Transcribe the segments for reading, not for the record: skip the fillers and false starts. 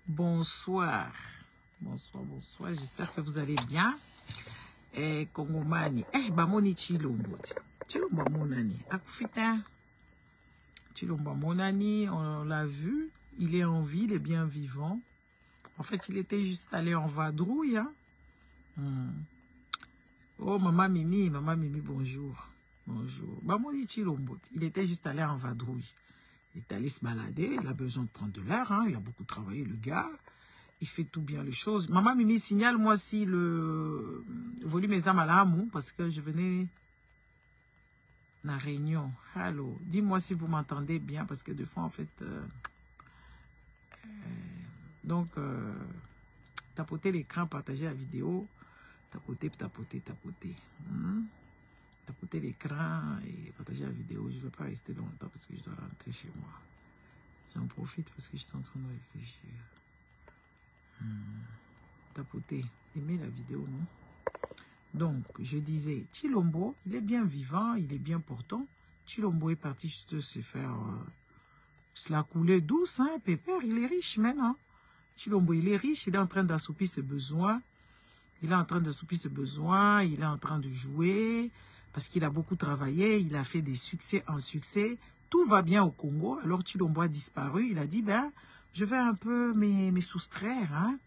Bonsoir. Bonsoir, bonsoir. J'espère que vous allez bien. Kongomani. Bamoni Chilombo. Chilombo monani. Akufita. Chilombo monani, on l'a vu. Il est en vie, il est bien vivant. En fait, il était juste allé en vadrouille. Hein? Oh, maman Mimi, bonjour. Bonjour. Bamoni Chilombo. Il était juste allé en vadrouille. Il est allé se balader, il a besoin de prendre de l'air, hein, il a beaucoup travaillé, le gars. Il fait tout bien les choses. Maman Mimi, signale-moi si le volume est à Malamou, parce que je venais à la réunion. Allô, dis-moi si vous m'entendez bien, parce que des fois, en fait... tapotez l'écran, partagez la vidéo. Tapotez. Tapotez l'écran et partagez la vidéo. Je ne vais pas rester longtemps parce que je dois rentrer chez moi. J'en profite parce que je suis en train de réfléchir. Tapotez. Aimez la vidéo, non? Donc, je disais, Chilombo, il est bien vivant, il est bien portant. Chilombo est parti juste se faire... se la couler douce, hein, pépère. Il est riche maintenant. Chilombo, il est riche, il est en train d'assoupir ses besoins. Il est en train d'assoupir ses besoins, il est en train de jouer... Parce qu'il a beaucoup travaillé, il a fait des succès en succès. Tout va bien au Congo. Alors Chilombo a disparu. Il a dit, ben, je vais un peu me soustraire. Hein?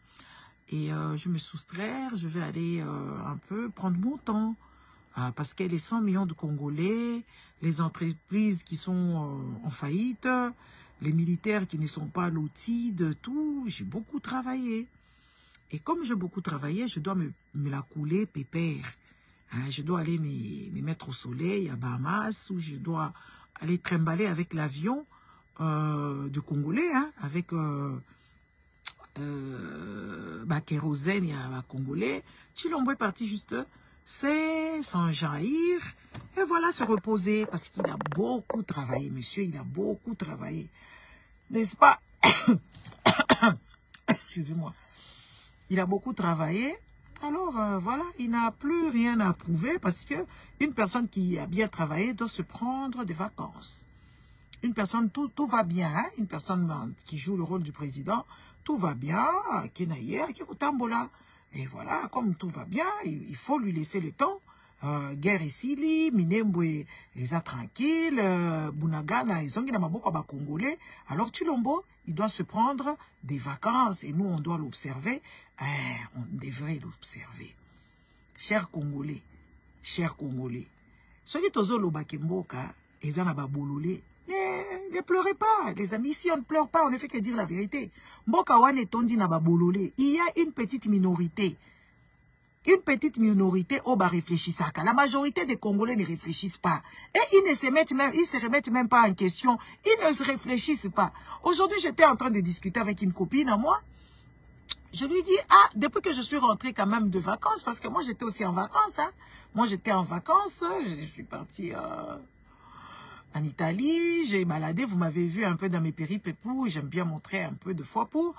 Et je me soustraire, je vais aller un peu prendre mon temps. Parce qu'il y a les 100 millions de Congolais, les entreprises qui sont en faillite, les militaires qui ne sont pas lotis de tout. J'ai beaucoup travaillé. Et comme j'ai beaucoup travaillé, je dois me la couler pépère. Je dois aller me mettre au soleil à Bahamas, où je dois aller trimballer avec l'avion de Congolais, hein, avec kérosène et Congolais. Chilombo est parti juste, c'est sans jaillir, et voilà, se reposer, parce qu'il a beaucoup travaillé, monsieur, il a beaucoup travaillé. N'est-ce pas? Excusez-moi. Il a beaucoup travaillé. Alors, voilà, il n'a plus rien à prouver parce que une personne qui a bien travaillé doit se prendre des vacances. Une personne, tout va bien. Hein? Une personne qui joue le rôle du président, tout va bien. Et voilà, comme tout va bien, il faut lui laisser le temps. Guerre ici, Minembwe, ils sont tranquilles. Bunagana, ils ont Congolais. Alors, Chilombo, il doit se prendre des vacances et nous, on doit l'observer. On devrait l'observer. Chers Congolais, ceux qui sont au Bakemboka, ils ont bololé. Ne pleurez pas, les amis. Ici, on ne pleure pas, on ne fait que dire la vérité. Mboka wane tondi na bololé. Il y a une petite minorité. Une petite minorité au bas réfléchissaka. La majorité des Congolais ne réfléchissent pas. Et ils ne se remettent même pas en question. Ils ne se réfléchissent pas. Aujourd'hui, j'étais en train de discuter avec une copine à moi. Je lui dis, depuis que je suis rentrée quand même de vacances, parce que moi j'étais aussi en vacances. Hein. Moi j'étais en vacances, je suis partie en Italie, j'ai baladé, vous m'avez vu un peu dans mes péripéties, j'aime bien montrer un peu de fois pour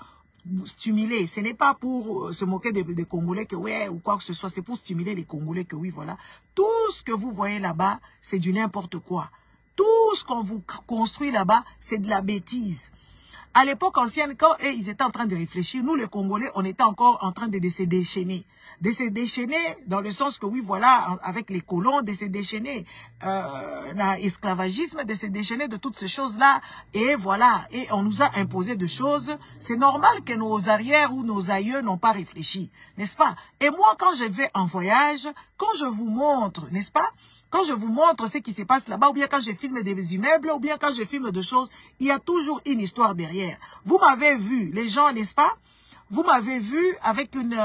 stimuler. Ce n'est pas pour se moquer des Congolais que ouais ou quoi que ce soit, c'est pour stimuler les Congolais que oui, voilà. Tout ce que vous voyez là-bas, c'est du n'importe quoi. Tout ce qu'on vous construit là-bas, c'est de la bêtise. À l'époque ancienne, quand ils étaient en train de réfléchir, nous les Congolais, on était encore en train de se déchaîner. De se déchaîner dans le sens que oui, voilà, avec les colons, de se déchaîner l'esclavagisme, de se déchaîner de toutes ces choses-là. Et voilà, et on nous a imposé des choses. C'est normal que nos arrières ou nos aïeux n'ont pas réfléchi, n'est-ce pas? Et moi, quand je vais en voyage, quand je vous montre, n'est-ce pas? Quand je vous montre ce qui se passe là-bas, ou bien quand je filme des immeubles, ou bien quand je filme des choses, il y a toujours une histoire derrière. Vous m'avez vu, les gens, n'est-ce pas? Vous m'avez vu avec une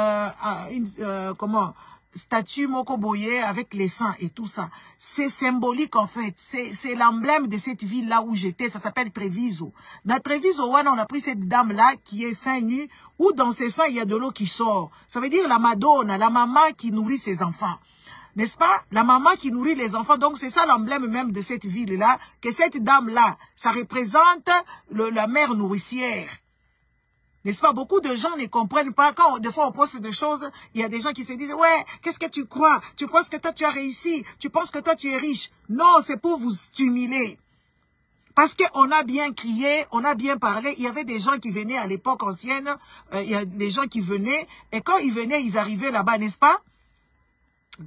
statue Mokoboye avec les seins et tout ça. C'est symbolique en fait. C'est l'emblème de cette ville-là où j'étais. Ça s'appelle Treviso. Dans Treviso, on a pris cette dame-là qui est seins nus, où dans ses seins, il y a de l'eau qui sort. Ça veut dire la Madonna, la maman qui nourrit ses enfants. N'est-ce pas? La maman qui nourrit les enfants. Donc, c'est ça l'emblème même de cette ville-là. Que cette dame-là, ça représente la mère nourricière. N'est-ce pas? Beaucoup de gens ne comprennent pas. Quand des fois on poste des choses, il y a des gens qui se disent, ouais, qu'est-ce que tu crois? Tu penses que toi tu as réussi? Tu penses que toi tu es riche? Non, c'est pour vous stimuler. Parce qu'on a bien crié, on a bien parlé. Il y avait des gens qui venaient à l'époque ancienne, il y a des gens qui venaient, et quand ils venaient, ils arrivaient là-bas, n'est-ce pas?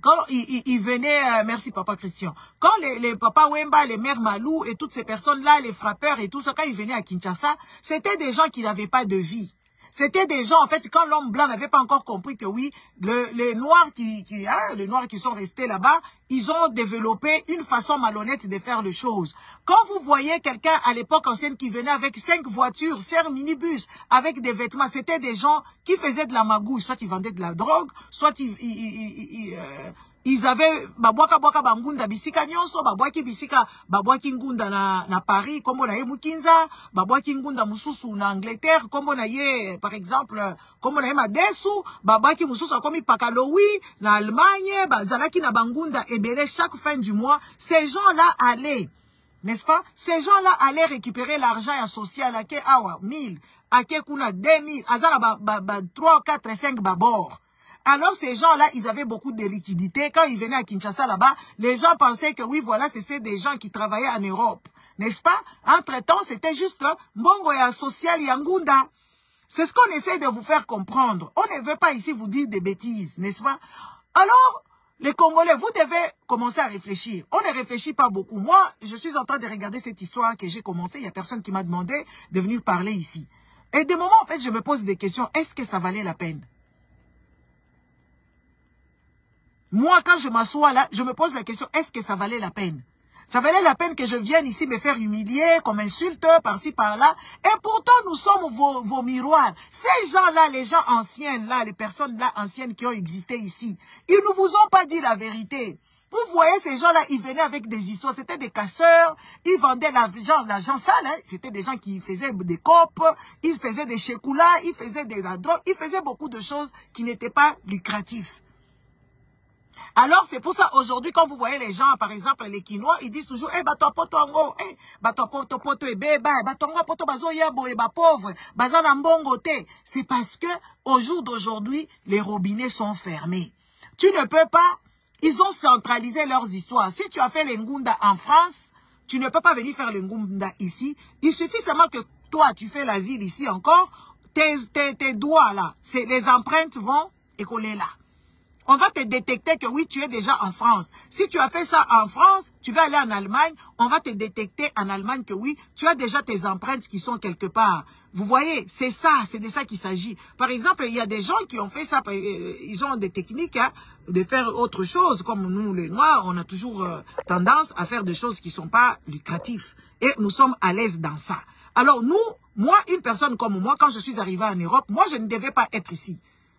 Quand ils venaient, merci Papa Christian, quand les Papa Wemba, les mères Malou et toutes ces personnes-là, les frappeurs et tout ça, quand ils venaient à Kinshasa, c'était des gens qui n'avaient pas de vie. C'était des gens, en fait, quand l'homme blanc n'avait pas encore compris que oui, les Noirs les Noirs qui sont restés là-bas, ils ont développé une façon malhonnête de faire les choses. Quand vous voyez quelqu'un à l'époque ancienne qui venait avec 5 voitures, 5 minibus, avec des vêtements, c'était des gens qui faisaient de la magouille. Soit ils vendaient de la drogue, soit ils avaient babwaka bangunda bisika nyonso, babwaki bisika, babwaki ngunda na Paris, kombo na ye Mukinza, babwaki ngunda mususu na Angleterre, kombo na ye, par exemple, kombo na ye Madesu, babwaki mususu akomi Pakalowi, na Allemagne, bazalaki na bangunda ebele chaque fin du mois. Ces gens-là allaient, n'est-ce pas? Ces gens-là allaient récupérer l'argent social, ake awa, 1000, ake kuna 2000, azala 3, 4, 5 babord. Alors, ces gens-là, ils avaient beaucoup de liquidités. Quand ils venaient à Kinshasa, là-bas, les gens pensaient que oui, voilà, c'était des gens qui travaillaient en Europe. N'est-ce pas? Entre-temps, c'était juste Mbongo ya social Yangunda. C'est ce qu'on essaie de vous faire comprendre. On ne veut pas ici vous dire des bêtises, n'est-ce pas? Alors, les Congolais, vous devez commencer à réfléchir. On ne réfléchit pas beaucoup. Moi, je suis en train de regarder cette histoire que j'ai commencée. Il n'y a personne qui m'a demandé de venir parler ici. Et de moments, en fait, je me pose des questions. Est-ce que ça valait la peine? Moi, quand je m'assois là, je me pose la question, est-ce que ça valait la peine? Ça valait la peine que je vienne ici me faire humilier, comme insulteur, par-ci, par-là. Et pourtant, nous sommes vos miroirs. Ces gens-là, les gens anciens, là, les personnes là anciennes qui ont existé ici, ils ne vous ont pas dit la vérité. Vous voyez, ces gens-là, ils venaient avec des histoires. C'était des casseurs, ils vendaient l'argent sale. Hein. C'était des gens qui faisaient des copes, ils faisaient des chekoulas, ils faisaient de la drogue, ils faisaient beaucoup de choses qui n'étaient pas lucratives. Alors, c'est pour ça, aujourd'hui, quand vous voyez les gens, par exemple, les Quinois, ils disent toujours, eh, bato poto ango, eh, bato poto ebeba, bato ango poto bazo yabo, eba pauvre, bazana mbongo te. C'est parce que, au jour d'aujourd'hui, les robinets sont fermés. Tu ne peux pas, ils ont centralisé leurs histoires. Si tu as fait les Ngunda en France, tu ne peux pas venir faire les Ngunda ici. Il suffit seulement que toi, tu fais l'asile ici encore, tes doigts là, les empreintes vont écoler là. On va te détecter que oui, tu es déjà en France. Si tu as fait ça en France, tu vas aller en Allemagne, on va te détecter en Allemagne que oui, tu as déjà tes empreintes qui sont quelque part. Vous voyez, c'est ça, c'est de ça qu'il s'agit. Par exemple, il y a des gens qui ont fait ça, ils ont des techniques hein, de faire autre chose. Comme nous, les Noirs, on a toujours tendance à faire des choses qui ne sont pas lucratives. Et nous sommes à l'aise dans ça. Alors nous, moi, une personne comme moi, quand je suis arrivée en Europe, moi, je ne devais pas être ici.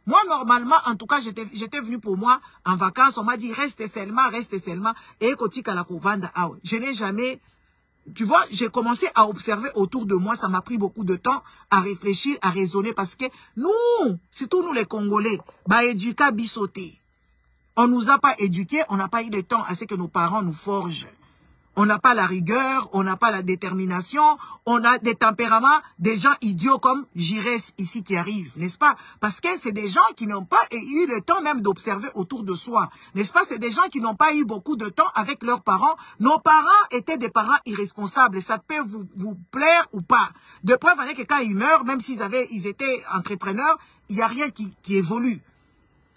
Moi, normalement, en tout cas, j'étais venu pour moi en vacances. On m'a dit, reste seulement. Et je n'ai jamais, tu vois, j'ai commencé à observer autour de moi. Ça m'a pris beaucoup de temps à réfléchir, à raisonner. Parce que nous, surtout nous les Congolais, éduquer bisoté. On nous a pas éduqués, on n'a pas eu le temps à ce que nos parents nous forgent. On n'a pas la rigueur, on n'a pas la détermination, on a des tempéraments, des gens idiots comme Giresse ici qui arrivent, n'est-ce pas? Parce que c'est des gens qui n'ont pas eu le temps même d'observer autour de soi, n'est-ce pas? C'est des gens qui n'ont pas eu beaucoup de temps avec leurs parents. Nos parents étaient des parents irresponsables, ça peut vous plaire ou pas. De preuve, que quand ils meurent, même ils étaient entrepreneurs, il n'y a rien qui évolue.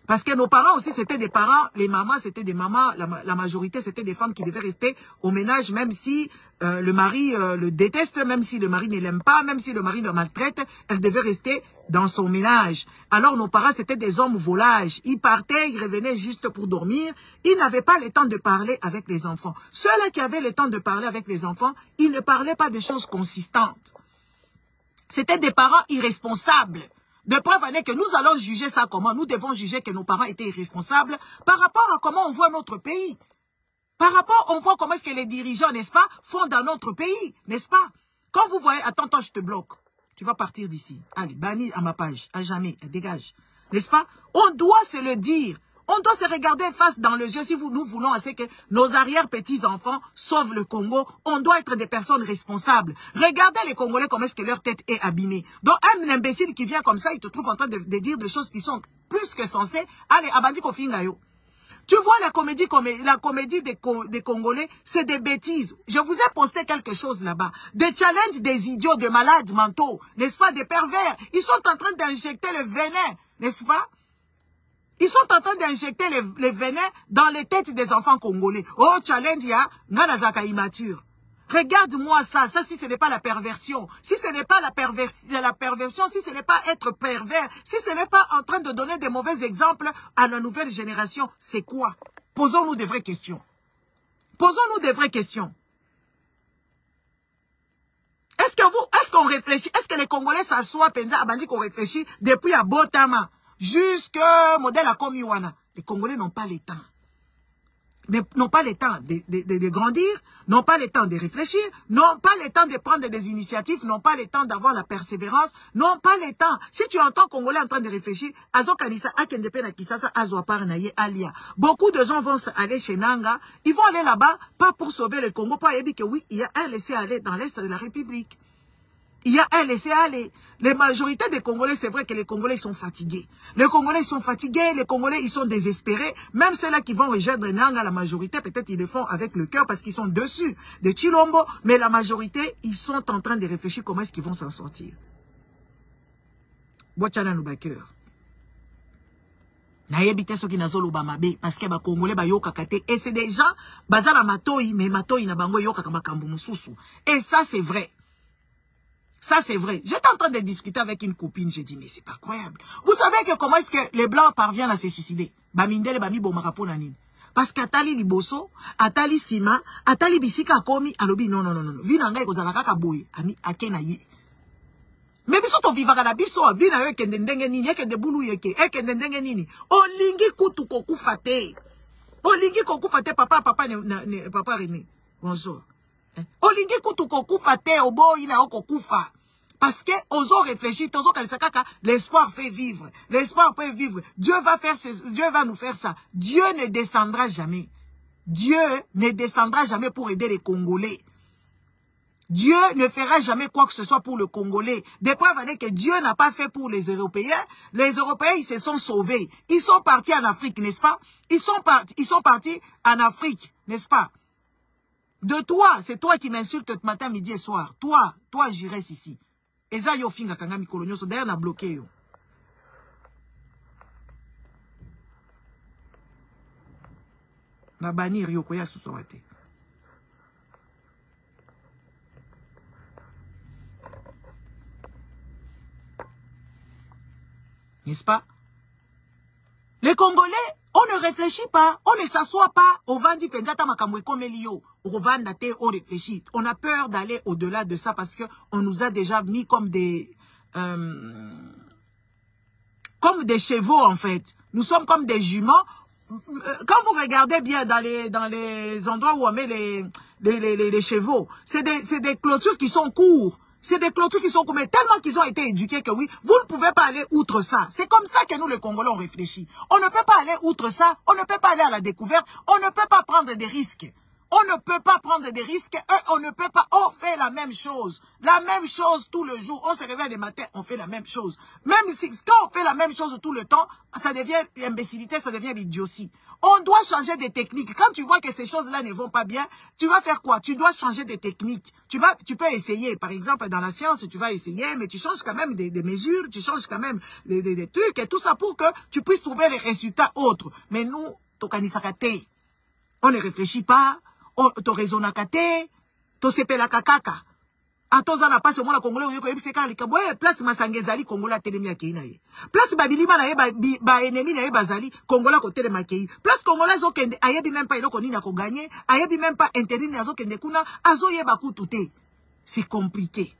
Parce que nos parents aussi, c'était des parents, les mamans, c'était des mamans, la majorité, c'était des femmes qui devaient rester au ménage, même si le mari le déteste, même si le mari ne l'aime pas, même si le mari le maltraite, elle devait rester dans son ménage. Alors nos parents, c'était des hommes volages. Ils partaient, ils revenaient juste pour dormir. Ils n'avaient pas le temps de parler avec les enfants. Ceux-là qui avaient le temps de parler avec les enfants, ils ne parlaient pas de choses consistantes. C'était des parents irresponsables. De preuve est que nous allons juger ça comment? Nous devons juger que nos parents étaient irresponsables par rapport à comment on voit notre pays. Par rapport, on voit comment est-ce que les dirigeants, n'est-ce pas, font dans notre pays, n'est-ce pas? Quand vous voyez, attends, je te bloque. Tu vas partir d'ici. Allez, banni à ma page, à jamais, dégage. N'est-ce pas? On doit se le dire. On doit se regarder face dans les yeux. Si nous voulons assez que nos arrière-petits-enfants sauvent le Congo, on doit être des personnes responsables. Regardez les Congolais comment est-ce que leur tête est abîmée. Donc un imbécile qui vient comme ça, il te trouve en train de dire des choses qui sont plus que sensées. Allez, abandi kofingayo. Tu vois la comédie des Congolais, c'est des bêtises. Je vous ai posté quelque chose là-bas. Des challenges des idiots, des malades mentaux, n'est-ce pas, des pervers. Ils sont en train d'injecter le venin, n'est-ce pas? Ils sont en train d'injecter les venins dans les têtes des enfants congolais. Oh, challenge, ya, nanazaka immature. Regarde-moi ça. Ça, si ce n'est pas la perversion, si ce n'est pas la perversion, si ce n'est pas être pervers, si ce n'est pas en train de donner des mauvais exemples à la nouvelle génération, c'est quoi? Posons-nous des vraies questions. Posons-nous des vraies questions. Est-ce qu'on réfléchit? Est-ce que les Congolais s'assoient, penza, abandi qu'on réfléchit depuis à Botama? Jusque modèle à Komiwana. Les Congolais n'ont pas le temps. N'ont pas le temps de grandir, n'ont pas le temps de réfléchir, n'ont pas le temps de prendre des initiatives, n'ont pas le temps d'avoir la persévérance, n'ont pas le temps. Si tu entends Congolais en train de réfléchir, beaucoup de gens vont aller chez Nanga, ils vont aller là-bas, pas pour sauver le Congo, pas que oui, il y a un laisser-aller dans l'Est de la République. Il y a un laisser-aller. Les majorités des Congolais, c'est vrai que les Congolais sont fatigués. Les Congolais sont fatigués, les Congolais, ils sont désespérés. Même ceux-là qui vont rejoindre Nanga, la majorité, peut-être ils le font avec le cœur parce qu'ils sont dessus de Chilombo. Mais la majorité, ils sont en train de réfléchir comment est-ce qu'ils vont s'en sortir. Bochana Noubaker. Naïbité ceux qui n'azolo bamabe parce que les Congolais ba yoka kate. Et c'est des gens, bazala matoi, mais matoi na bango yoka kamakambu mususu. Et ça, c'est vrai. Ça, c'est vrai. J'étais en train de discuter avec une copine. J'ai dit, mais c'est pas croyable. Vous savez que comment est-ce que les Blancs parviennent à se suicider? Bamindele, bami bomarapo nanine. Parce qu'atali liboso, atali sima, atali bisika komi, alobi, non. Vinanga ekozala kaka boye, ami akena ye. Mais biso to vivaka na biso, vina yo kende ndenge nini, ekende bulu yeke, ekende ndenge nini. Olingi kutu kokufa te. Olingi kokufa te, papa René. Bonjour. Olingi kutu kokufa te, obo ina okokufa. Parce que ozo réfléchir, ozo kalisakaka, l'espoir fait vivre. L'espoir peut vivre. Dieu va nous faire ça. Dieu ne descendra jamais. Dieu ne descendra jamais pour aider les Congolais. Dieu ne fera jamais quoi que ce soit pour le Congolais. Des preuves va dire que Dieu n'a pas fait pour les Européens. Les Européens, ils se sont sauvés. Ils sont partis en Afrique, n'est-ce pas? Ils sont partis en Afrique, n'est-ce pas? De toi, c'est toi qui m'insultes matin, midi et soir. Toi, j'irai ici. Et ça, yo finga kangami kolonyo, so d'ailleurs, on a bloqué yo. Na banir yo koya susawate. N'est-ce pas? Les Congolais, on ne réfléchit pas, on ne s'assoit pas. On va dire pendata makamwe komelio, on va ndater, on réfléchit. On a peur d'aller au-delà de ça parce que on nous a déjà mis comme des chevaux en fait. Nous sommes comme des juments. Quand vous regardez bien dans les endroits où on met les chevaux, c'est des clôtures qui sont courtes. C'est des clôtures qui sont comme tellement qu'ils ont été éduqués que oui, vous ne pouvez pas aller outre ça. C'est comme ça que nous, les Congolais, on réfléchit. On ne peut pas aller outre ça. On ne peut pas aller à la découverte. On ne peut pas prendre des risques. On ne peut pas prendre des risques. On ne peut pas. On fait la même chose. La même chose tout le jour. On se réveille le matin, on fait la même chose. Même si quand on fait la même chose tout le temps, ça devient l'imbécilité, ça devient l'idiotie. On doit changer des techniques. Quand tu vois que ces choses-là ne vont pas bien, tu vas faire quoi? Tu dois changer des techniques. Tu peux essayer. Par exemple, dans la science, tu vas essayer, mais tu changes quand même des mesures, tu changes quand même des trucs et tout ça pour que tu puisses trouver les résultats autres. Mais nous, tokanisakate, on ne réfléchit pas. To raisonna kate, to sepela kakaka. Atoza na passe moi la Congolais oyeko yebiseka likabo place masangezali Kongola telemi akina ye. Place babilima na ye ba ennemi na ye bazali Kongola ko telema kei. Place Kongola zo kende ayebi même pas iloko nini ko gagner, ayebi même pas intérêt na zo kende kuna azo yeba kututé. C'est compliqué.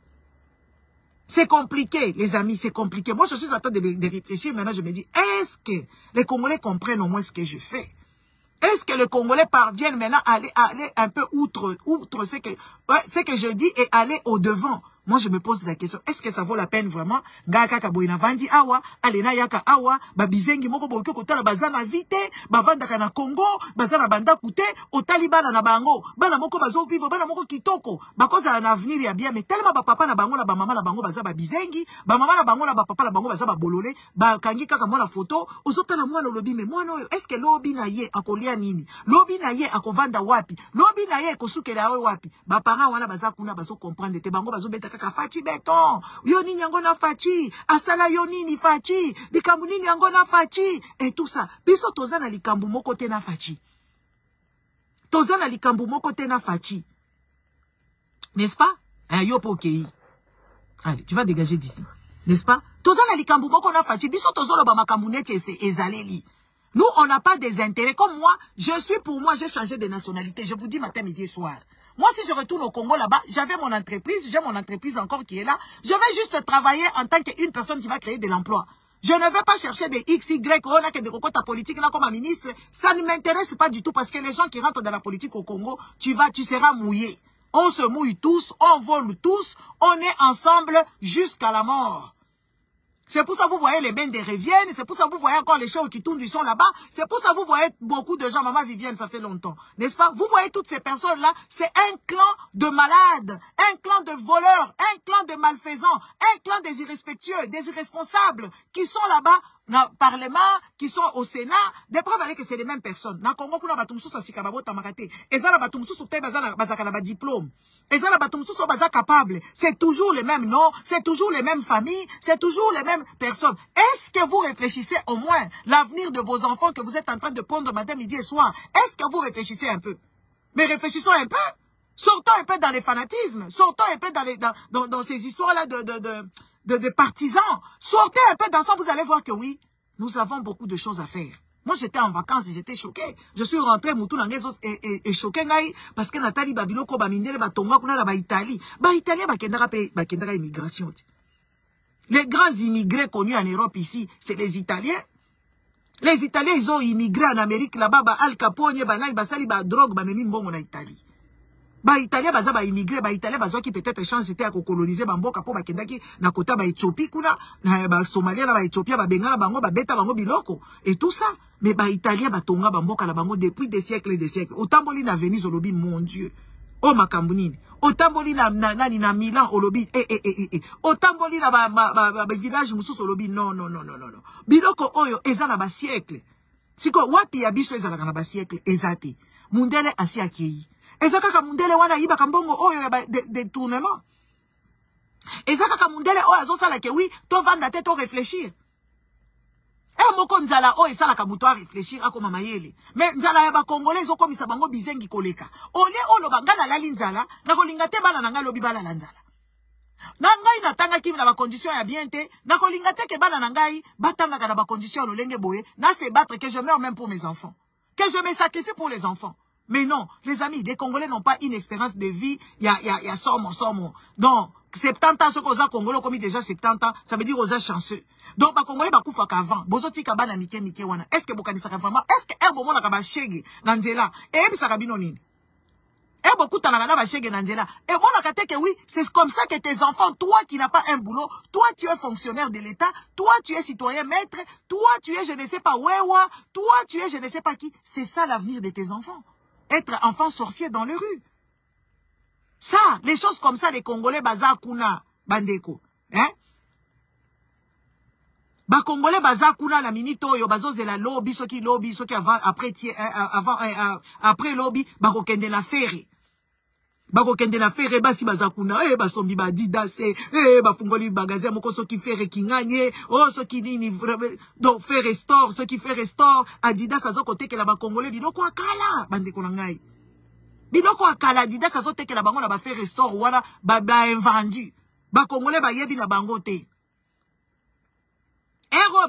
C'est compliqué, les amis, c'est compliqué. Moi, je suis en train de réfléchir. Maintenant, je me dis, est-ce que les Congolais comprennent au moins ce que je fais? Est-ce que les Congolais parviennent maintenant à aller un peu outre ce que je dis et aller au-devant? Moi, je me pose la question, est-ce que ça vaut la peine vraiment? Ngaka kaboina vandi awa, alena yaka awa, babizengi moko boke kotala bazana vite, bavanda kana Congo, bazana banda kute, otali bana na bango, bana moko bazo vivre, bana moko kitoko, bakoza na avenir ya bien, mais tellement ba papa na bango na ba mama na bango baza babizengi, ba mama na bango na ba papa na bango baza ba bolole, ba kangi kaka mwana photo, ozotala mwana lobi, mais mwana oyo, est-ce que lobi na ye akolia nini? Lobi na ye akovanda wapi? Lobi na ye kosukela wapi? Ba parents wana baza kuna bazo comprendre te bango bazo beta kaka fachi beton. Yo nini yango na fachi? Asala yo nini fachi? Likambu nini yango na fachi? Et tout ça. Biso toza na likambu moko te na fachi. Toza na likambu moko te na fachi. N'est-ce pas? Yo pokei. Allez, tu vas dégager d'ici. N'est-ce pas? Toza na likambu moko na fachi. Biso tozo lo ba makambu neti ezaleli. Nous, on n'a pas des intérêts. Comme moi, pour moi, j'ai changé de nationalité. Je vous dis matin, midi et soir. Moi, si je retourne au Congo là-bas, j'avais mon entreprise, j'ai mon entreprise encore qui est là. Je vais juste travailler en tant qu'une personne qui va créer de l'emploi. Je ne vais pas chercher des X, Y, on a que des cocottes politiques là comme un ministre. Ça ne m'intéresse pas du tout parce que les gens qui rentrent dans la politique au Congo, tu seras mouillé. On se mouille tous, on vole tous, on est ensemble jusqu'à la mort. C'est pour ça que vous voyez les bendes reviennent. C'est pour ça que vous voyez encore les shows qui tournent du son là-bas. C'est pour ça que vous voyez beaucoup de gens. Maman Vivienne, ça fait longtemps. N'est-ce pas? Vous voyez toutes ces personnes-là. C'est un clan de malades, un clan de voleurs, un clan de malfaisants, un clan des irrespectueux, des irresponsables qui sont là-bas dans le Parlement, qui sont au Sénat. Des preuves avec que c'est les mêmes personnes. Dans le Congo, on a batumsu sa sikababo tamakate. Et ça, la batumsu soute bazana diplôme. Et ça, la batumsu so baza capable. C'est toujours les mêmes noms, c'est toujours les mêmes familles, c'est toujours les mêmes personnes. Est-ce que vous réfléchissez au moins l'avenir de vos enfants que vous êtes en train de pondre matin, midi et soir? Est-ce que vous réfléchissez un peu? Mais réfléchissons un peu. Sortons un peu dans les fanatismes. Sortons un peu dans ces histoires-là de partisans. Sortez un peu dans ça, vous allez voir que oui, nous avons beaucoup de choses à faire. Moi, j'étais en vacances et j'étais choqué. Je suis rentré, Moutou Nangezo et choqué parce que Nathalie Babiloko, Bamindele, Batonga, Kuna, Italie. Italie, Bakendara immigration. Les grands immigrés connus en Europe ici, c'est les Italiens. Les Italiens, ils ont immigré en Amérique là-bas, Al Capone, Banal, Basali, Drogue, Bamemi Mbongo na Italie. Italien baza ba immigré, Italien baza qui peut-être chance c'était à coloniser Bamboka po bakendaki na kota ba Éthiopie kuna, na ba Somalia na ba Éthiopie ba bengala bango ba beta bango biloko et tout ça. Mais Italien batonga Bamboka la bango depuis des siècles et des siècles. Otamboli na Venise olobi mon Dieu. Oh makambunini. Otamboli na Milan olobi Otamboli na ba village mususu olobi non. Biloko oyo eza na ba siècle. Siko wapi ya biso eza na ba siècle ezate. Mundele asi akei. Ezaka ka mundele wana yiba kambongo oyo ya détournement. Ezaka ka mundele oyo azosala ke oui, to vanda te to réfléchir. Moko nzala oyo esala ka muto a réfléchir akoma mayele. Mais nzala ya ba congolais zo komisa bango bizengi koleka. Ole olo bangana lali nzala, na kolinga te bana nanga lobi bala la nzala. Na ngai natanga kimi na ba condition ya bien te, na kolinga te ke bana ngai batanga na ba condition lolenge boye, na se battre que je meurs même pour mes enfants. Que je me sacrifie pour les enfants. Mais non, les amis, les Congolais n'ont pas une espérance de vie. Il y a somo. Donc, 70 ans, ce qu'on a Congolais comme déjà 70 ans, ça veut dire aux chanceux. Donc, les Congolais, ils sont avant. Bozoti kabana mike wana. Est-ce que vous ça vraiment? Est-ce que Erbo na kaba shege nanzela? Et ça kabino nini? Erbo kuta na ba shege nanzela. Et bon na kate que oui, c'est comme ça que tes enfants, toi qui n'as pas un boulot, toi tu es fonctionnaire de l'État, toi tu es citoyen maître, toi tu es je ne sais pas wewa, toi tu es je ne sais pas qui. C'est ça l'avenir de tes enfants. Être enfant sorcier dans les rues. Ça, les choses comme ça, les Congolais, baza kuna, bandeko. Hein? Ba Congolais, baza kuna, la minito, yo, bazo ze la lobby, ceux qui avant, après lobby, bako kende na ferre. Bako kende na ferre, basi baza kuna, basombi ba didase, bafungoli bagazé, moko ceux qui ferre kinganye, ceux qui nini, donc ferre store, ceux qui ferre store, Adidas, azo kote ke la ba Congolais, biloko akala, bandeko na ngai. Biloko akala, Adidas, azo teke la bango, la ba ferre store, wala, ba invendu. Ba Congolais, ba yebi na bango te.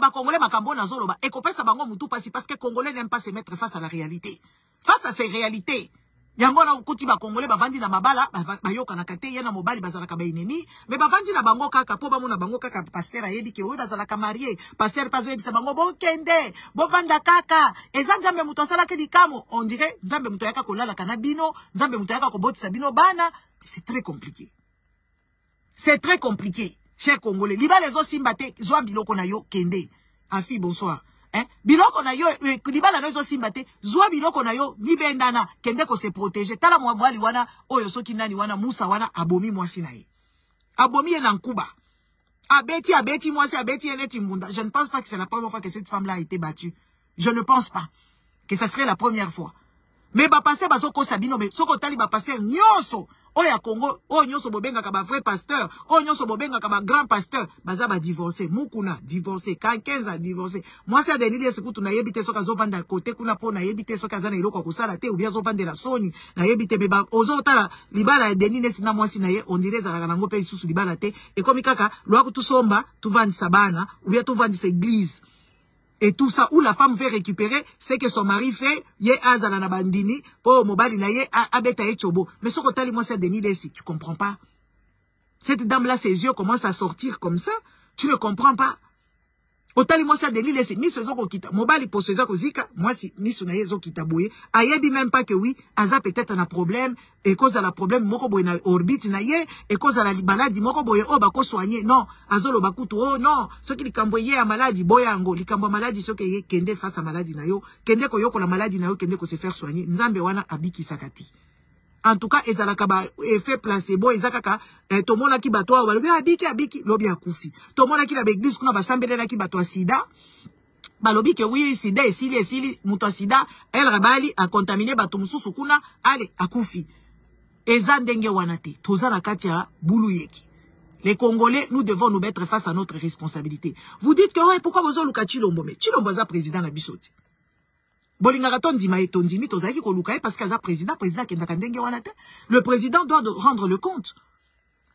Ba Congolais, ba kambo na zolo, ba ekopesa bango mutu pasi, parce que Congolais n'aime pas se mettre face à la réalité. Face à ces réalités. Yango na kuti ba Congolais ba vandi na mabala ba yoka na kate yena mobali bazala ka ba inemi mais ba vandi na bango kaka po ba mona bango kaka pasteur ayebi ke we bazala ka marié pasteur pazo yebisa bango bo kende bo vanda kaka eza nzambe muto sala ke likamo on dirait nzambe muto yaka kolala kana bino nzambe muto yaka kobotisa bino bana c'est très compliqué. C'est très compliqué, chers Congolais. Liba les autres simbate, zoa biloko na yo kende. Afi, bonsoir. Hein? Biloko na yo, liba la nozo simbate, zoa biloko na yo, libendana, kende ko se protéger. Tala mwali wana, oyo soki nani wana, Musa wana, abomi mwasi na ye. Abomi ye nankuba. Abeti mwasi, abeti eneti mbunda. Je ne pense pas que c'est la première fois que cette femme-là a été battue. Je ne pense pas que ça serait la première fois. Mais ba pasteur bazoko sabino mais soko tali ba pasteur nyonso oya Congo o nyonso bobenga ka ba vrai pasteur o nyonso bobenga ka ba grand pasteur baza ba divorcer mukuna divorcer kankenza divorcer moi c'est Denis Lies kutu na yebite soka zo vanda côté kuna po na yebite soka za na iloko kusala te ou bien zo vanda la soni na yebite beba ozo tala libala Denis Lies na mwasi na ye on dirait za na ngope isusu libala te et comme kaka lwa kutu somba tu vandi sabana ou bien tu vandi église. Et tout ça, où la femme veut récupérer, c'est que son mari fait, yé azala na bandini, po mobali na yé abeta yé chobo. Mais ce que t'as moi c'est Denis Lies, tu comprends pas? Cette dame-là, ses yeux commencent à sortir comme ça, tu ne comprends pas? Otali moi c'est Denis Lies, mi sezo ko kita, mobali po sezo ko zika, moi si mi sunaye zo kita boye, ayebi même pas que oui, aza peut-être un problème, et cause à la problème, moko boye na orbite na ye, et cause à la maladie, moko boye, oh bako soigner, non, azolo bakutu, oh non, ce qui likambo ye a maladie, boyango, likambo maladie, ce qui ye kende face à maladie na yo, kende ko yoko la maladie na yo, kende ko se faire soigner, nzambe wana abiki sakati. En tout cas, ezalaka ba effet placebo, ezakaka tomona ki bato wa lobi abiki lobi akufi. Tomona ki na église kuna basambela ki bato sida. Ba lobi ke oui sida esili muto sida, el rabali a contaminé bato mususu kuna, ale akufi. Eza ndenge wana te. Tozala kati ya bulu yeki. Les Congolais, nous devons nous mettre face à notre responsabilité. Vous dites que pourquoi vous luka Chilombo mais Chilombo za président na bisoti. Bolingaka tondima et tondimi tozaki ko lukaye parce qu'aza président kendaka ndenge wana te. Le président doit rendre le compte.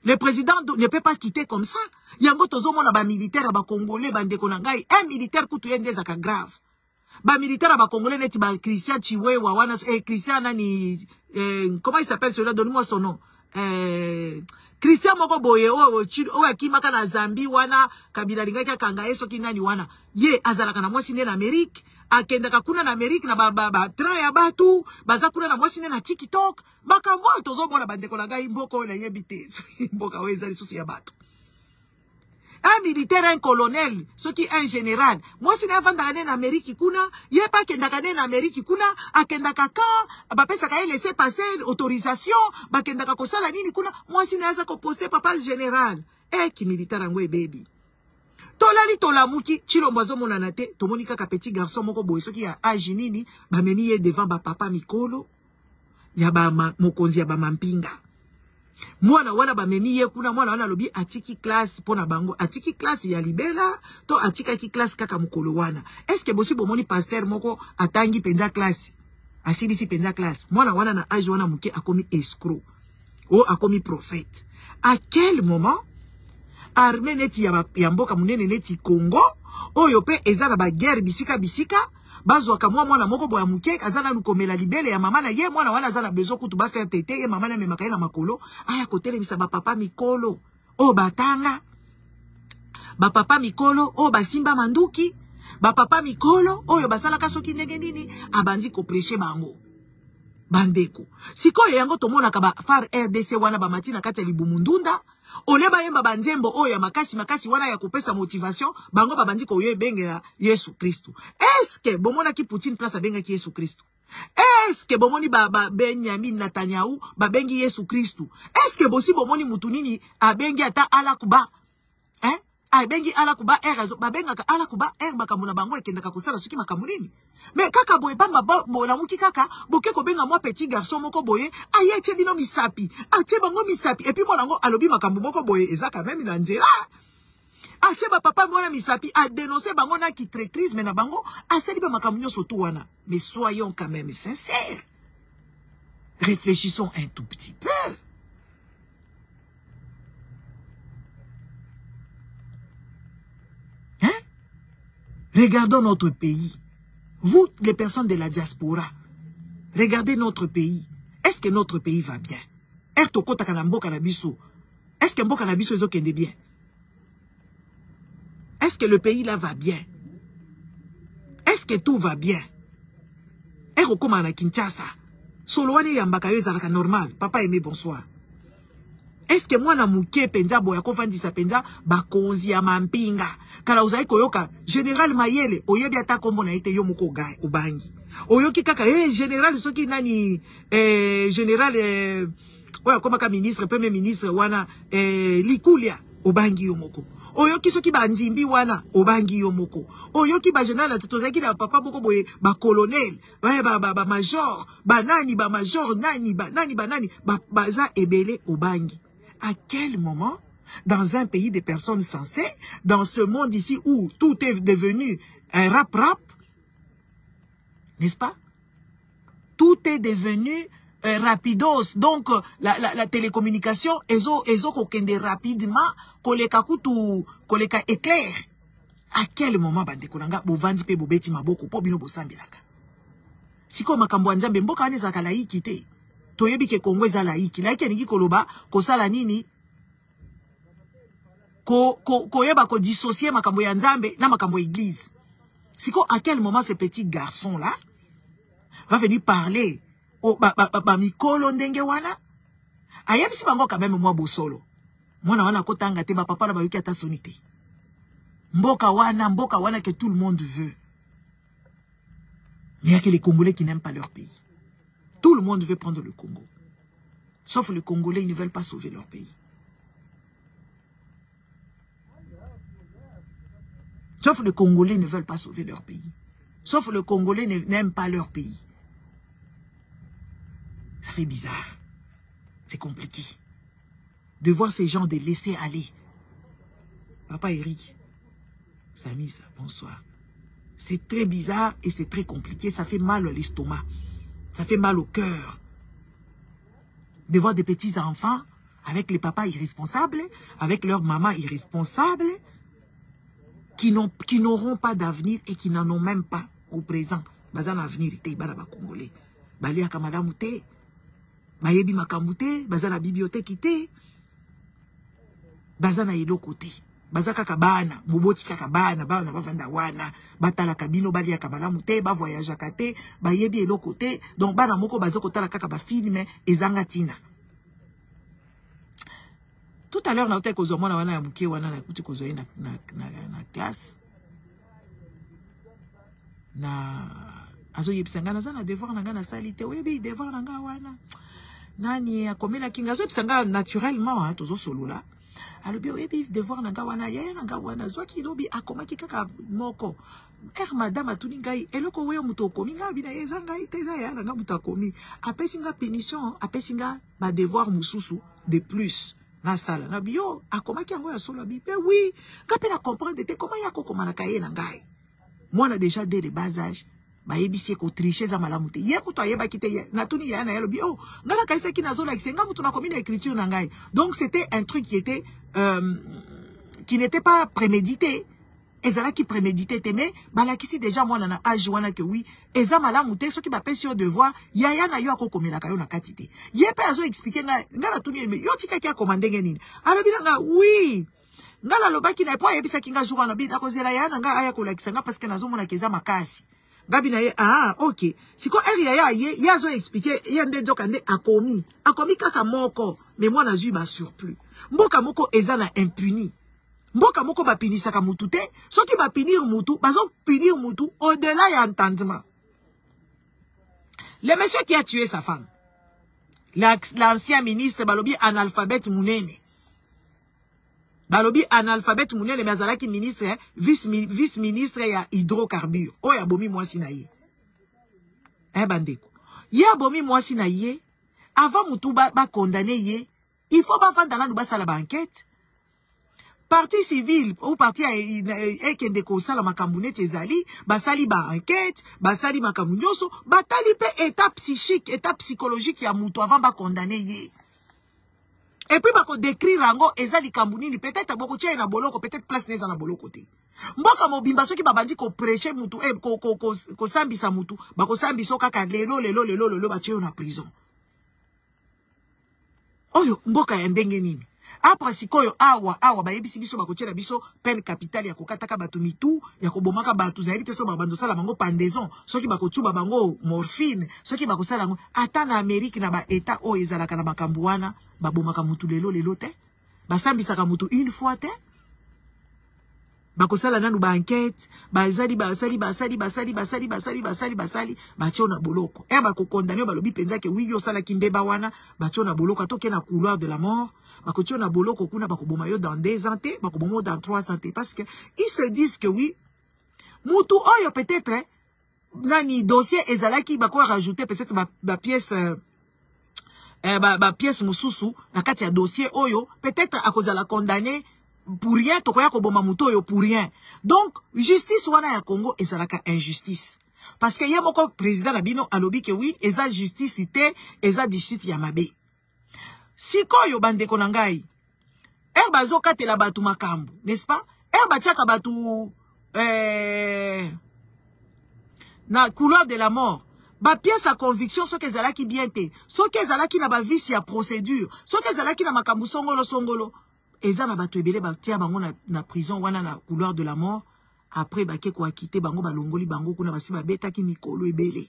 Le président ne peut pas quitter comme ça. Yango tozomona ba militaire ba congolais bandeko na ngai, un militaire kutu yende zaka grave. Ba militaire ba congolais neti ba Christian Chiwewa wana Christian nani comment il s'appelle celui-là, donne-moi son nom. Christian moko boye o akimaka na Zambie wana kabila lingaki kanga yeso kinani wana. Ye azalaka na mwasi na Amerique. Akendaka kuna na Amerique na ba train ya batu baza kuna na mwasi na TikTok makambo tozomona bandeko na ngai mboko na yebite mboka weza lisusu ya batu. Un militaire, un colonel, ce qui est un général. Moi, si n'avant na Amérique kuna, yé pas kendaka na Amérique kuna, akendaka ka, ba pesa ka laisser passer autorisation, ba kendaka ko sala nini kuna, moi si n'aza ko poster papa général. Ki militaire angwe baby. Tolali tolamuki, Chilombo azomona na te, tomoni kaka petit garçon moko boye soki ya âge nini, ba memi ye devant ba papa mikolo, ya ba mokonzi ya ba mampinga. Mwana wana ba memi ye kuna, mwana wana lobi atiki classe pona bango, atiki classe ya libela, to atika ki classe kaka mukolo wana. Est-ce que bosi bomoni pasteur moko atangi penza classe, asilisi penza classe, mwana wana na âge wana muke akomi escroc, o akomi prophète. À quel moment armée neti ya mboka munene neti Congo oyo pe ezana ba guerre bisika bazwa ka mwana moko boya muke azana lukomela libele ya mama na ye mwana wana azana bezo kutu ba faire tete ye mama na memaka na makolo aya kotele bisa ba papa mikolo o batanga ba papa mikolo o basimba manduki ba papa mikolo oyo basala kasoki ndenge nini abandi ko prêcher bango bandeko sikoyo yango tomona ka ba far RDC wana ba matina kati ya libumundunda oleba yemba banzembo oya makasi wana ya kupesa motivation bango babandi ko yebengela Yesu Kristo. Est-ce que bomona ki Poutine place abenga ki Yesu Kristo? Est-ce que bomoni ba Benjamin Netanyahu babengi Yesu Kristo? Est-ce que bosi bomoni mutunini abengi ata alakuba? Hein? Abengi alakuba erazo babenga ka alakuba bakamuna bango ekendaka kosala soki makamulini. Mais kaka boye bamba bona muki kaka boke ko benga moi petit garçon moko boye aye che bino misapi ache bango misapi et puis monango alobi makambu moko boye ezaka même na nzela ache ba papa mona misapi a dénoncer bango na ki traîtrise mais na bango asali ba makambu nyoso to wana. Mais soyons quand même sincères, réfléchissons un tout petit peu. Hein? Regardons notre pays. Vous, les personnes de la diaspora, regardez notre pays. Est-ce que notre pays va bien? Est-ce que Mboka Nabiso est bien? Est-ce que le pays là va bien? Est-ce que tout va bien? Est-ce que Kinshasa? Soloane Yambaka Yezaraka normal. Papa aimé, bonsoir. Est-ce que moi na muke penza boya kovandisa penza bakonzi ya mampinga kala uzai koyoka Général Mayele oyebi ata kombo na ite yo moko gai ubangi oyoki kaka général soki nani général oya komaka ministre premier ministre wana Likulia ubangi yo moko oyoki soki banzimbi wana ubangi yo moko oyoki ba général tozaki na papa moko boye ba colonel ba major ba nani ba major nani ba nani baza ebele ubangi. À quel moment, dans un pays de personnes sensées, dans ce monde ici où tout est devenu un rap, n'est-ce pas? Tout est devenu rapidos. Donc, la télécommunication, ils ont rapidement, koleka éclair. À quel moment, bande konanga, bo vandi pe bo beti maboko, po bino bo sambelaka. Siko makambo nzambe, mboka wane zaka laiki te. Toyebi ke Kongo eza laiki. Laiki aningi koloba, kosala nini? Koyeba ko dissocier makambo ya nzambe na makambo église. Siko, à quel moment ce petit garçon-là va venir parler au mikolo ndenge wana? Ayebisi bango quand même moi bosolo. Mwana wana kotanga te ba papa na ba yuki ata sonité. Mboka wana que tout le monde veut. Mais il y a que les Congolais qui n'aiment pas leur pays. Tout le monde veut prendre le Congo. Sauf les Congolais, ils ne veulent pas sauver leur pays. Sauf les Congolais ne veulent pas sauver leur pays. Sauf les Congolais n'aiment pas leur pays. Ça fait bizarre. C'est compliqué. De voir ces gens de laisser aller. Papa Eric, Samisa, bonsoir. C'est très bizarre et c'est très compliqué. Ça fait mal à l'estomac. Ça fait mal au cœur. De voir des petits enfants avec les papas irresponsables, avec leur maman irresponsable, qui n'auront pas d'avenir et qui n'en ont même pas au présent. Bazan avenir ite bala ba Congolais. Bali akamada mute, bayebi makamute, bazan la bibliothèque ite, bazan na yelo côté. Bazaka kabana, boboti kabana, bana bavanda wana, batala kabino bali akabala mute, ba voyage akate, ba yebi elo côté, donc bana moko bazoko tala kaka ba filme ezanga tina. Tout à l'heure na ote kozo mona wana ya muke wana na kuti kozo na classe. Na azo yebisanga na zana devoir na ngana salite, webi devoir na nga wana. Nani akomela kinga azo yebisanga naturellement hein, tozo solo là. Alors bien oui devoir nanga wana ya nanga wana zwaki lobi akomaki kaka moko madame atuni ngai eloko weyo muto komi nga bina yeza ngai teza ya nanga muto komi apesi nga punition apesi nga ba devoir mususu de plus na sala na bio akomaki yango ya solo bi pe oui ngape na comprendre te comment ya kokoma na kaye na ngai mwana déjà dès le bas âge ba yebisi ko tricher za malamu te ye kuto ayeba kite na tuni ya na yelo bi oh ngala kaisa ki nazo like nga muto na komi na écriture na ngai donc c'était un truc qui n'était pas prémédité. Ezala qui prémédité mais balakisi déjà moi na âge wana que oui eza malamu te soki ba pesi yo devoir yaya na yo akokomela kayo na katite ye pe azo expliquer ngala tuni yo tika ki akomande ngenini alobina nga oui ngala lobaki na po yebisa kinga jour na bi na kozela ya na nga aya kolakisa nga parce que nazo mona keza makasi gabi na ye OK siko yaya ye yazo expliquer yende doka nde akomi kaka moko mais moi na zui ba surplus mboka moko eza na impuni mboka moko ba pinisaka mutu te soki ba punir mutu bazo punir mutu au-delà ya entendement. Le monsieur qui a tué sa femme, l'ancien ministre balobi analphabète munene, balobi analphabète munene mais azalaki ministre vice ministre ya hydrocarbures oya bomi mwasi na ye bandeko ya bomi mwasi na ye avant mutu ba condamner ye il faut ba vanda na ba sala ba enquête. Parti civil ou parti ekende ko sala makambu neti ezali basali ba enquête basali makambu nyoso batali pe état psychique état psychologique ya mutu avant ba condamner ye et puis ba ko décrire rango ezali kambunini peut-être boko tia na boloko peut-être place neza na boloko te mboka mobimba soki babandi ko prêcher mutu ko sambisa mutu ba ko sambiso kaka lelo ba tia na prison oyo mboka ya ndenge nini Après sikoyo awa ba yebisi biso ba kotiela biso peine capitale ya kokataka batu mitu ya kobomaka batu na yebite so ba bando sala bango pendaison soki ba kotuba bango morphine soki ba kosala ngo ata na Amerique na ba état o ezalaka na makambu wana ba bomaka mutu lelo te ba sambisaka mutu une fois te ba kosala nanu ba enquête basali basali ba chona boloko ba ko condamner ba lobi penza ke oui yo sala kimbeba wana ba chona boloko toke na couloir de la mort ba ko chona boloko kuna ba ko boma yo dans 2 ans ba ko boma dans 3 ans parce que ils se disent que oui mutu oyo peut-être nani dossier ezalaki ba ko rajouter peut-être ba pièce ba pièce mususu na kati ya dossier oyo peut-être à cause de la condamner pour rien, tokoya ko boma muto yo pour rien. Donc, justice wana ya Congo ezalaka injustice. Parce que yamoko président Labino alobi que oui, eza justice ite, eza justice ya mabe. Siko yo bande konangai. Bazo katela batu makambu, n'est-ce pas? Bachaka batu na couloir de la mort. Ba pièce à conviction so kezalaki bien te. So kezalaki na ba vice ya procédure. So kezalaki na makambu songolo. Eza na bato ebele batia bango na prison wana na couloir de la mort après bake ko akite bango balongoli bango kuna basi babetaki mikolo ebele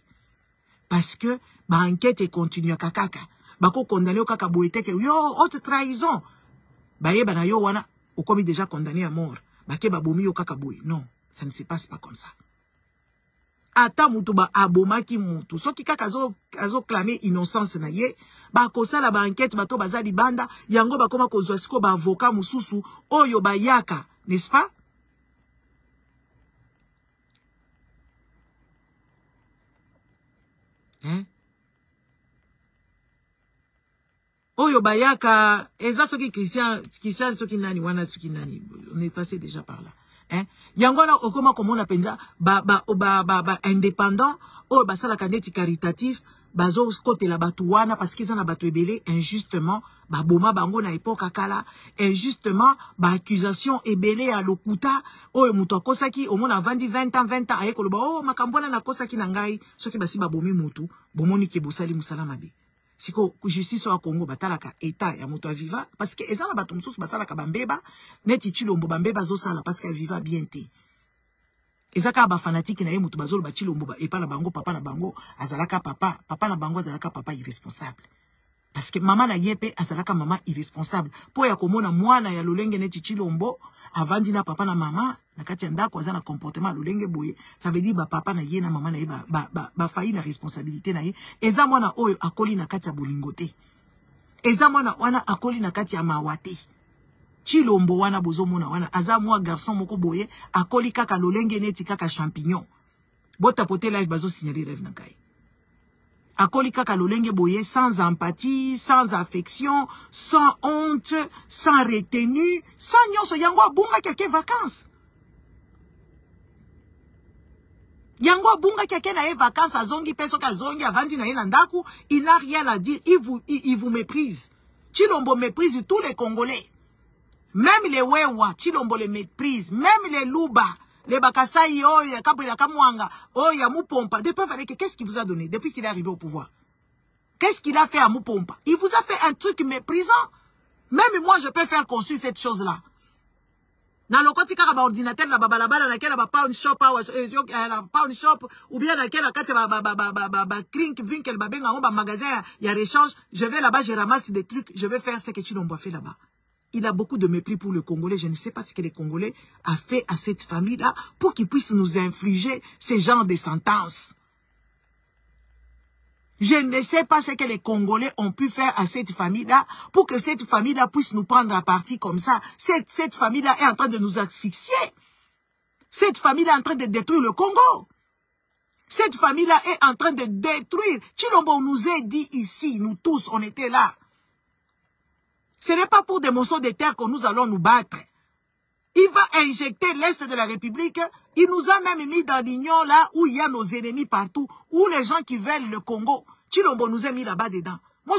parce que ba enquête continue kakaka bako condamné kaka boeteke yo haute trahison bayeba na yo wana okomi déjà condamné à mort bake babomi yo kaka boye non ça ne se passe pas comme ça ata mutu ba abomaki mutu soki kaka azo clamer innocence na ye ba kosala ba enquête bato bazali banda yango bakoma kozwa siko ba avocat mususu oyo bayaka n'est-ce pas oyo bayaka eza soki Christian soki nani wana soki nani on est passé déjà par là Yangona okoma komona penza ba indépendant o basala kandeti caritatif bazo côté la batuana parce qu'ils en a batu ebele injustement ba boma bango na époque kala injustement ba accusation ebele à lokuta o muto akosaki o mona vandi 20 ans ayeko loba o makambona na kosaki na ngai soki basi ba bomi mutu bomoni ke bosali musala mabe siko justice wa Congo batalaka état ya muto aviva parce que ezana batu mususu basalaka bambeba neti chilombo bambeba zo sala parce que aviva bien te ezaka ba fanatique na ye mutu bazolo ba chilombo ba epa na bango papa na bango azalaka papa na bango azalaka papa irresponsable parce que maman na yepe azalaka maman irresponsable po ya komona mwana ya lolenge neti chilombo avandi na papa na mama na kati ya ndako azana comportement lolenge boye ça veut dire ba papa na ye na mama na ye ba failli na responsabilité na ye eza mwana oyo akoli na kati ya bolingote eza mwana wana akoli na kati ya mawate chilombo wana bozomona wana aza mwa garçon moko boye akoli kaka lolenge neti kaka champignon bota pote live bazo signaler rêve na kai akoli kaka lolenge boye sans empathie, sans affection, sans honte, sans retenue, sans nyonso yango abunga keke vacances. Yango abunga keke na ye vacances azongi peso ka zongi avandi na ye nandaku, il n'a rien à dire, il vous méprise. Chilombo méprise tous les Congolais. Même les Wewa, Chilombo les méprise, même les Luba. Les Bakasai, Oya, Kabila Kamwanga, Oya, Moupompa, qu'est-ce qu'il vous a donné depuis qu'il est arrivé au pouvoir? Qu'est-ce qu'il a fait à Moupompa? Il vous a fait un truc méprisant. Même moi, je peux faire construire cette chose-là. Dans le côté caraba ordinateur, la babalabala, laquelle la pound shop, ou bien laquelle la carte, crink, vinkel, babenga, on magasin, il y a l'échange, je vais là-bas, je ramasse des trucs, je vais faire ce que tu n'as fait là-bas. Il a beaucoup de mépris pour le Congolais. Je ne sais pas ce que les Congolais a fait à cette famille-là pour qu'ils puissent nous infliger ce genre de sentences. Je ne sais pas ce que les Congolais ont pu faire à cette famille-là pour que cette famille-là puisse nous prendre à partie comme ça. Cette famille-là est en train de nous asphyxier. Cette famille-là est en train de détruire le Congo. Cette famille-là est en train de détruire. Chilombo nous a dit ici, nous tous, on était là. Ce n'est pas pour des morceaux de terre que nous allons nous battre. Il va injecter l'Est de la République. Il nous a même mis dans l'union là où il y a nos ennemis partout. Où les gens qui veulent le Congo. Chilombo nous a mis là-bas dedans. Moi,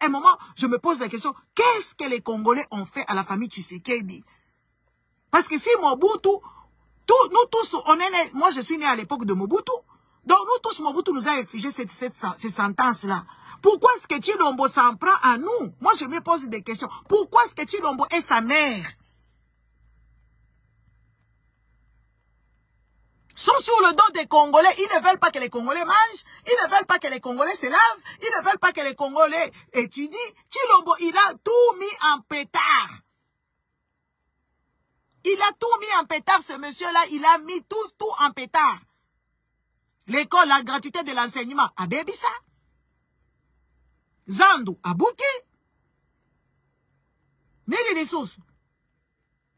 à un moment, je me pose la question. Qu'est-ce que les Congolais ont fait à la famille Tshisekedi? Parce que si Mobutu, nous tous, moi je suis né à l'époque de Mobutu. Donc nous tous, Mobutu nous a réfugié ces sentences-là. Pourquoi est-ce que Tshilombo s'en prend à nous? Moi, je me pose des questions. Pourquoi est-ce que Tshilombo est sa mère? Sont sur le dos des Congolais. Ils ne veulent pas que les Congolais mangent. Ils ne veulent pas que les Congolais se lavent. Ils ne veulent pas que les Congolais étudient. Tshilombo, il a tout mis en pétard. Il a tout mis en pétard, ce monsieur-là. Il a mis tout en pétard. L'école, la gratuité de l'enseignement, à Bébissa. Zandu, à Bouki. Nini les sources.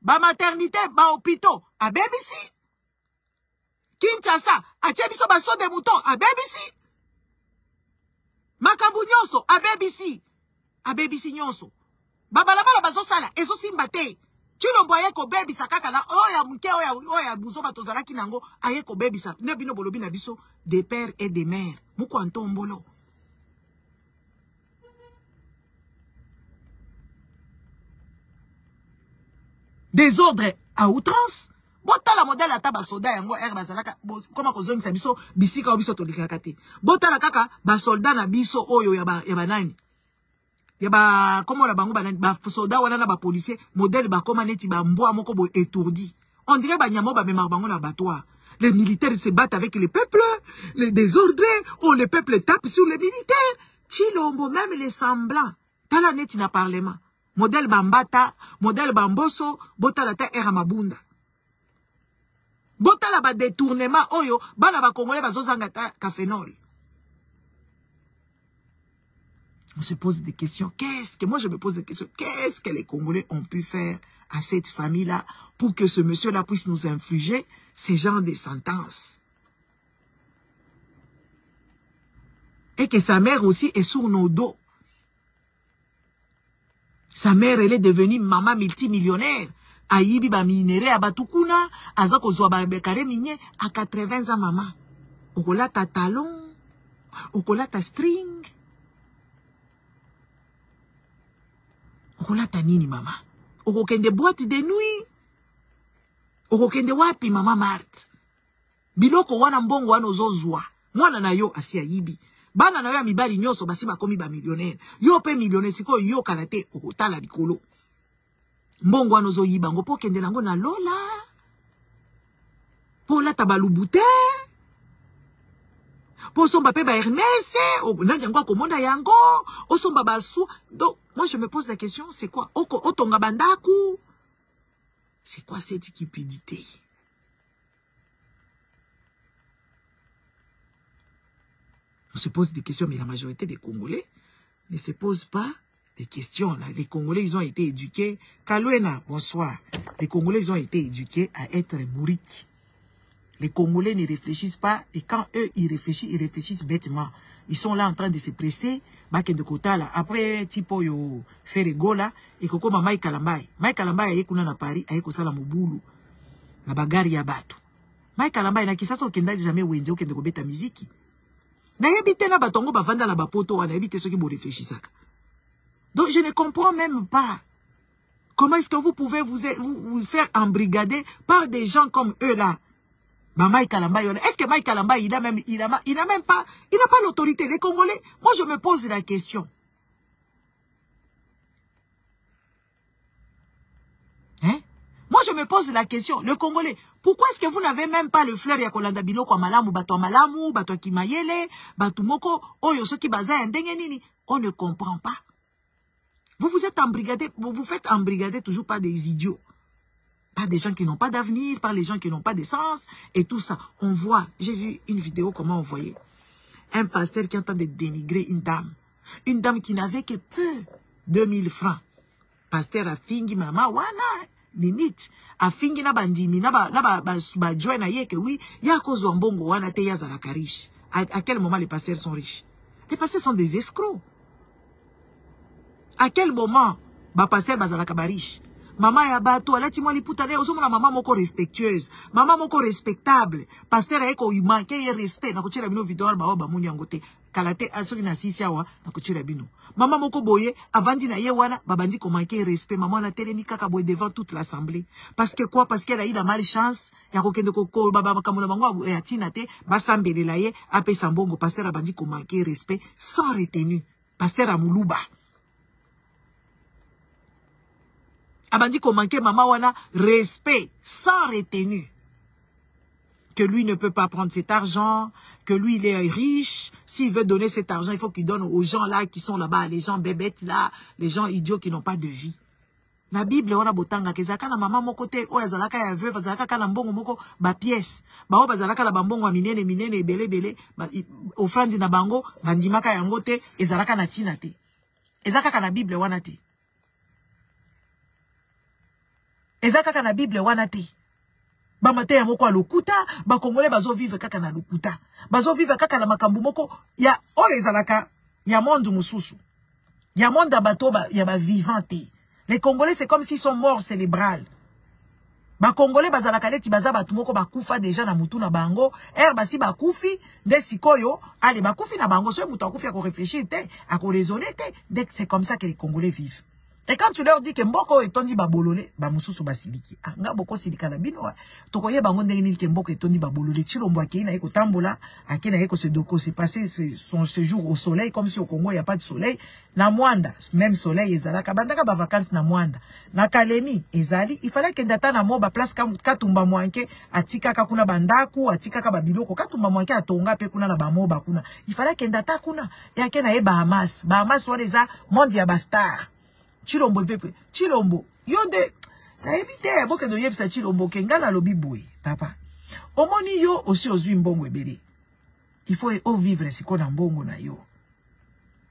Ba maternité, ba hôpitaux, à Bébissi. Kinshasa, à Tchebiso, ba saut des moutons, à Bébissi. Makambu nyonso, à Bébissi. À Bébissi nyonso. Babalabala bazo sala, ezo simbate. Tshilombo ayeko Bébissa kaka na oya muke oya buzo batozala kinango ayeko Bébissa. Ne bino bolobi na biso des pères et des mères. Muko antombolo. Des ordres à outrance. Bota la modèle à taba soda yango er bazalaka comment ko zongi sa biso bisika biso to likakate. Bota la kaka ba soldat na biso oyo ya ba nani. Ya ba comment la bango ba nani ba soda wana na ba policier modèle ba koma neti ba mboa moko bo étourdi. On dirait ba nyamo ba memar bango na batoire. Les militaires se battent avec les peuples, les désordres, on les peuples tapent sur les militaires. Tshilombo même les semblants. Tala neti na parlement. Modèle Bambata, modèle Bamboso, bota la terre era mabunda. Bota la ba détournement oyo, bana ba congolais bazozanga kafenol. On se pose des questions. Moi je me pose des questions. Qu'est-ce que les Congolais ont pu faire à cette famille-là pour que ce monsieur-là puisse nous infliger ces genres de sentences? Et que sa mère aussi est sur nos dos. Sa mère, elle est devenue maman multimillionnaire. Ayibi ba minéré à Batukuna, azako zoba bekare minier à 80 ans maman. Okola ta talon, okola ta string. Okola ta nini maman. Okokende boîte de nuit. Okokende wapi maman Marthe. Biloko wana mbongo wana ozozwa. Mwana na yo asi ayibi. Bana na yo ya mibali nyonso basi bakomi ba millionnaire. Yo pe millionnaire siko yo kalate okotala likolo. Mbongo wana ozoyiba ngo po kende nango na lola. Po lata balubute. Po somba pe ba Hermès, nani yango akomonda yango, osomba basu. Donc moi je me pose la question, c'est quoi? Otonga bandaku. C'est quoi cette cupidité? On se pose des questions, mais la majorité des Congolais ne se posent pas des questions. Là. Les Congolais, ils ont été éduqués. Kalouena, bonsoir. Les Congolais, ils ont été éduqués à être bourriques. Les Congolais ne réfléchissent pas. Et quand eux, ils réfléchissent bêtement. Ils sont là en train de se presser. De kota, là. Après, tipo, yo, ferego, là. Et koko, ma Mike Kalambai. Mike Kalambai, aye kuna na Paris, aye kusala mubulu. Na bagari ya batu. Mike Kalambai, na kisasa okenda jamais wenze, okende kobeta miziki. Na yebite na batongo bavanda na bapoto wana yebite ceux qui bo réfléchissaka. Donc je ne comprends même pas comment est-ce que vous pouvez vous faire embrigader par des gens comme eux là. Bah Mike Kalamba, est-ce que Mike Kalamba il n'a pas l'autorité? Les Congolais, moi je me pose la question. Hein? Moi je me pose la question, le Congolais, pourquoi est-ce que vous n'avez même pas le fleur ya kolanda biloko malamu, bato kimayele, bato moko, oyo soki baza ndenge nini? On ne comprend pas. Vous vous êtes embrigadés, vous vous faites embrigader toujours par des idiots. Par des gens qui n'ont pas d'avenir, par les gens qui n'ont pas de sens, et tout ça. On voit, j'ai vu une vidéo, comment on voyait. Un pasteur qui est en train de dénigrer une dame. Une dame qui n'avait que peu, 2000 francs. Pasteur a fingi mama, wana, limite. A fingi na bandimi, na ba joie na ye que oui, ya kozo mbongo wana te ya zalaka riche. À quel moment les pasteurs sont riches? Les pasteurs sont des escrocs. À quel moment, ba pasteur bazalaka ba riche? Maman ya bato, alati mwa liputa ne, ozo mona maman moko respectueuse, maman moko respectable, pasteur eko manque ye respect, na kochela bino vidéo ba muni yango te. kalate asoki na sisi awa na kuchira bino. Mama moko boye avandi na ye wana babandi ko manquer respect. Maman na telemi kaka boye devant toute l'assemblée. Parce que quoi? Parce qu'elle a eu la malchance ya kokende ko baba makamuna bango ya tina te basambelela ye ape sambongo pasteur abandi ko manquer respect sans retenue. Pasteur Amuluba. Abandi ko manquer maman wana respect sans retenue. Que lui ne peut pas prendre cet argent, que lui il est riche. S'il veut donner cet argent, il faut qu'il donne aux gens là qui sont là-bas, les gens bébêtes là, les gens idiots qui n'ont pas de vie. La Bible, on a botanga kezaka na maman moko te o yazalaka ya veuve, yazalaka kana mbongo moko ba pièce. Ba o bazalaka la bambongo minene minene belé offrande na bango, bandimaka yango te, ezalaka na tina te. Ezaka kana Bible wana te. Ezaka kana Bible wana te. Ba mate ya moko lokuta, ba Congolais bazo vivre kaka na lokuta. Bazo vivre kaka na makambu moko ya oyo ezalaka ya monde mususu. Ya monde abato ya ba vivante. Les Congolais c'est comme s'ils sont morts cérébrales. Ba Congolais bazalaka leti baza batu moko bakufa déjà na mutu na bango, basi bakufi nde sikoyo, allez bakufi na bango, so mutu akufi a ko réfléchir te, a ko raisonner te, dès que c'est comme ça que les Congolais vivent. Et quand tu leur dis que mboko etondi babolole, ba mususu basiliki. Ah, nga boko silika na bino. Tokoye bango ndenge nini ke mboko etondi babolole. Chilombo akei na yeko tambola, akei na yeko se doko se passer son séjour au soleil, comme si au Congo il n'y a pas de soleil. Na Mwanda, même soleil ezalaka. Bandaka ba vacances na Mwanda. Na Kalemi, ezali. Il fallait que ndata na mo ba place katumba mwanke, atika kakuna bandaku, atika kababiloko, katumba mwanke atonga pe kuna na ba mo bakuna. Il fallait que ndata kuna, yake na ye Bahamas. Bahamas wana monde ya bastar. Chilombo pepe, Chilombo, yonde, na evite, boke no yebisa Chilombo, kengana lobi boy, papa. Omoni yo, aussi ozui mbongo ebele. Il faut vivre siko na mbongo na yo.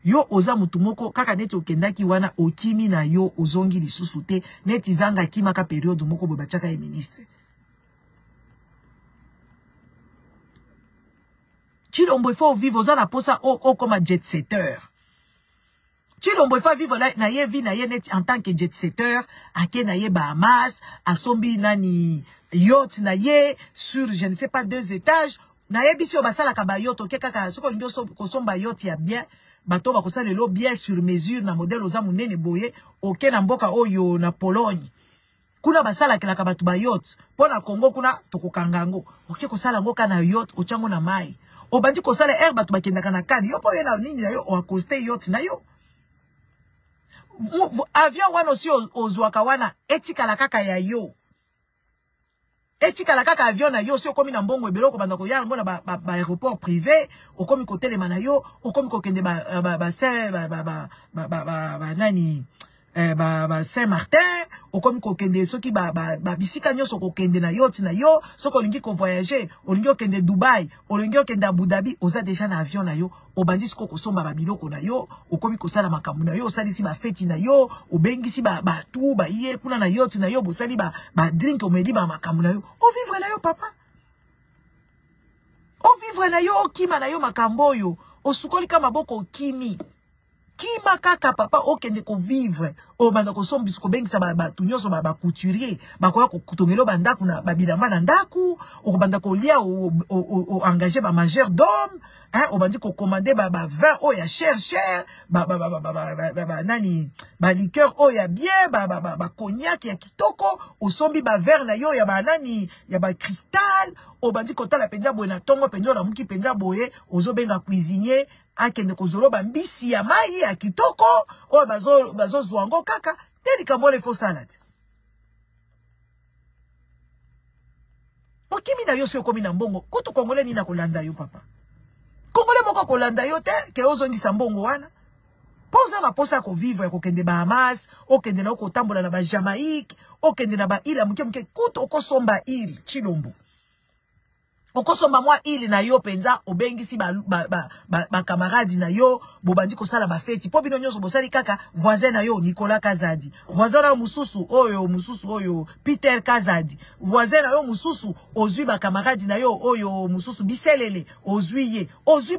Yo oza mutumoko, kaka neti okendaki wana, okimi na yo, ozongi lisusu te, neti zanga kima ka periode moko bobachaka ye ministre. Chilombo, il faut vivre, oza na posa comme un jet setter. Chilombo il faut vivre na ye vie na ye net en tant que jet setter, ake na ye Bahamas, asombi nani yacht na ye sur je ne sais pas 2 étages, na ye bisi obasala ka ba yacht oke kaka soko ndio kosomba yacht ya bien, bato ba kosala lo bien sur mesure na modèle oza munene boye, oke na mboka oyo na Pologne. Kuna basala kila ka batu ba yacht, pona Congo kuna tokokangango, oke kosala ngoka na yacht ochango na mai. Obandi kosala batu bakenda kana kani, yo po ye na nini na yo o accoster yacht na yo. Avion wana aussi ozwaka wana etika la kaka ya yo. Etika la kaka avion na yo si okomi na mbongo ebelo ko banda ko yala ngona ba aéroport privé, okomi ko telema na yo, okomi ko kende nani Saint-Martin, okomi ko kende soki bisika nyoso ko kende na yacht na yo, soko olingi ko voyager, olingi ko kende Dubai, olingi ko kende Abu Dhabi, oza déjà na avion na yo, obandi siko ko somba ba biloko na yo, okomi ko sala makambu na yo, osalisi ba feti na yo, obengisi ba tu ba iye kuna na yacht na yo, bosali ba drink omeli ba makambu na yo, o vivre na yo papa. O vivre na yo, okima na yo makambo yo, osukoli kama boko kimi. Kima kaka papa okende ko vivre o banda ko sombi ko bengisa ba tunyoso ba couturier ba ko kutongelo bandaku na babilamba na ndaku o banda ko lia o engager ba majeur d'homme hein o bandi ko commander ba vin o ya cher ba nani ba liqueur o ya bien ba cognac ya kitoko o sombi ba verre na yo ya ba nani ya ba cristal o bandi ko tala penja boye na tongo penja na muki penja boye ozo benga cuisinier akende kozolo bambisi ya mai ya kitoko o bazo zwango kaka teli kamole fo salade. Okimi na yo se okomi na mbongo kutu Congolais ni na kolanda yo papa. Congolais moko kolanda yo te ke ozongisa mbongo wana. Posa na posa ko vivre ko kende Bahamas, okende na ko tambola na ba Jamaïque, okende na ba île muke kutu okosomba île Chilombo. Okosomba mwa ili na yo penza obengisi ba camarade na yo bobandi kosala ba feti po bino nyonso bosali kaka voisin na yo Nicolas Kazadi voisin na mususu oyo Peter Kazadi voisin na yo mususu ozwi ba camarade na yo oyo mususu Biselele ozwi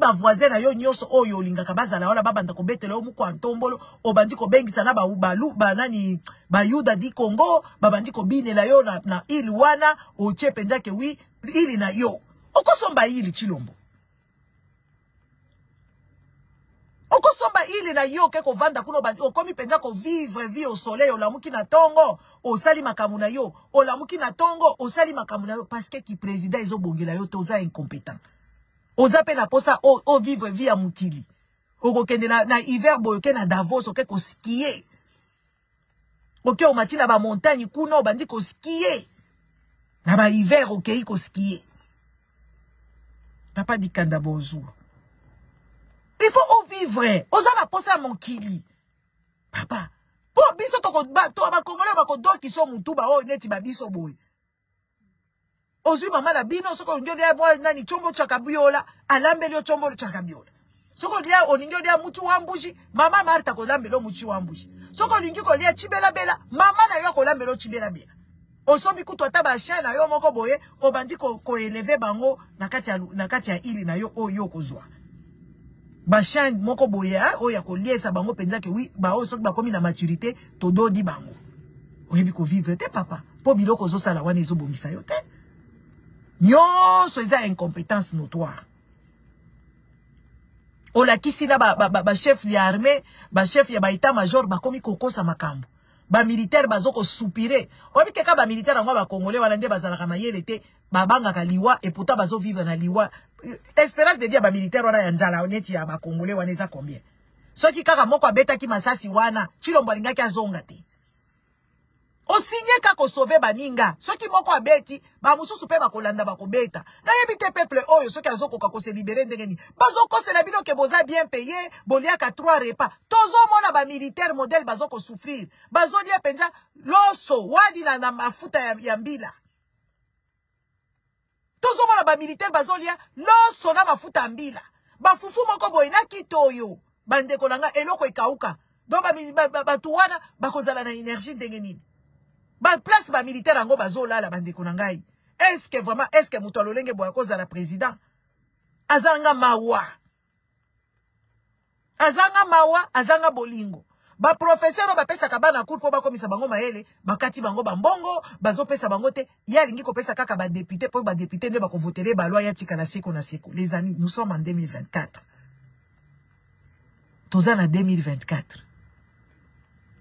ba voisin na yo nyonso oyo lingaka bazala wala babanda ko betela omu kwa ntombolo obandi ko bengisa na ba nani ba Yuda di Congo babandi ko binela yo na ili wana oche penza ke wi ili na yo okosomba ili Chilombo Okosomba ili na yo ke ko vanda kuno ba okomi penza ko vivre vie au soleil olamuki na tongo osali makamu na yo olamuki na tongo osali makamu na yo parce que ki président ezo bongela yo toza incompétent. Oza pe na posa o vivre vie a mukili. Okokende na hiver boyoke na Davos oke ko skier. Oke o matina ba montagne kuno bandi ko skier. Na ba hiver okei ko skier. Papa di kanda bonjour. Il faut vivre. Oza na posa monkili. Papa. Po biso toko to ba kongole ba ko do ki so mutu ba o neti ba biso boy. Ozui mama na bino soko ndio dia mo nani chombo cha kabiola alambelio chombo cha kabiola. Soko dia oningo dia mutu wambushi mama Marta ko lambelo mutu wambushi. Soko lingi ko lia chibela bela mama na yo ko lambelo chibela bela. Osomi kutu ataba chien na yo moko boye obandi ko eleve bango na kati ya ili na yo o yo kozwa. Ba chien moko boye o ya ko liesa bango penza ke oui ba o soki ba komi na maturité to dodi bango. Oyebi ko vivre te papa. Po biloko zo sala wana ezo bomisa yo te. Nyonso eza incompétence notoire. Ola kisina ba chef ya armée, ba chef ya ba état major ba komi kokosa makambo. Ba militaire bazoko soupiré. Obi keka ba militaire ngo ba congolais wana nde bazalaka mayele te ba banga ka liwa et pourtant bazo vivre na liwa. Espérance de dire ba militaire wana ya nzala oneti ya ba congolais wana eza combien. Soki kaka moko abeta ki masasi wana, Chilombo alingaki azonga te. O signé kako sauver baninga. Soki moko abeti, ba mususu pe bakolanda bakobeta. Na yebite peuple oyo soki azoko kako se libérer ndengeni. Bazoko se la bino ke boza bien payé, boliaka 3 repas. Tozo mona ba militaire modèle bazoko souffrir. Bazo lia penza loso wadi na mafuta ya mbila. Tozo mona ba militaire bazo lia loso na mafuta mbila. Ba fufu moko boy na kitoyo. Bandeko nanga eloko ekauka. Donc ba tuwana bakozala na énergie ndengeni. Ba place ba militaire ango bazola la bandeko na ngai. Est-ce que mutu alolenge boya koza la président? Azanga mawa, azanga bolingo. Ba professeur ba pesa kabana cour po ba komisa bango maele, bakati bango bambongo, bazo pesa bango te. Ya lingi ko pesa kaka ba député po ba député nde ba ko voter ba loi ya tika na seko na seko. Les amis, nous sommes en 2024. Toza na 2024.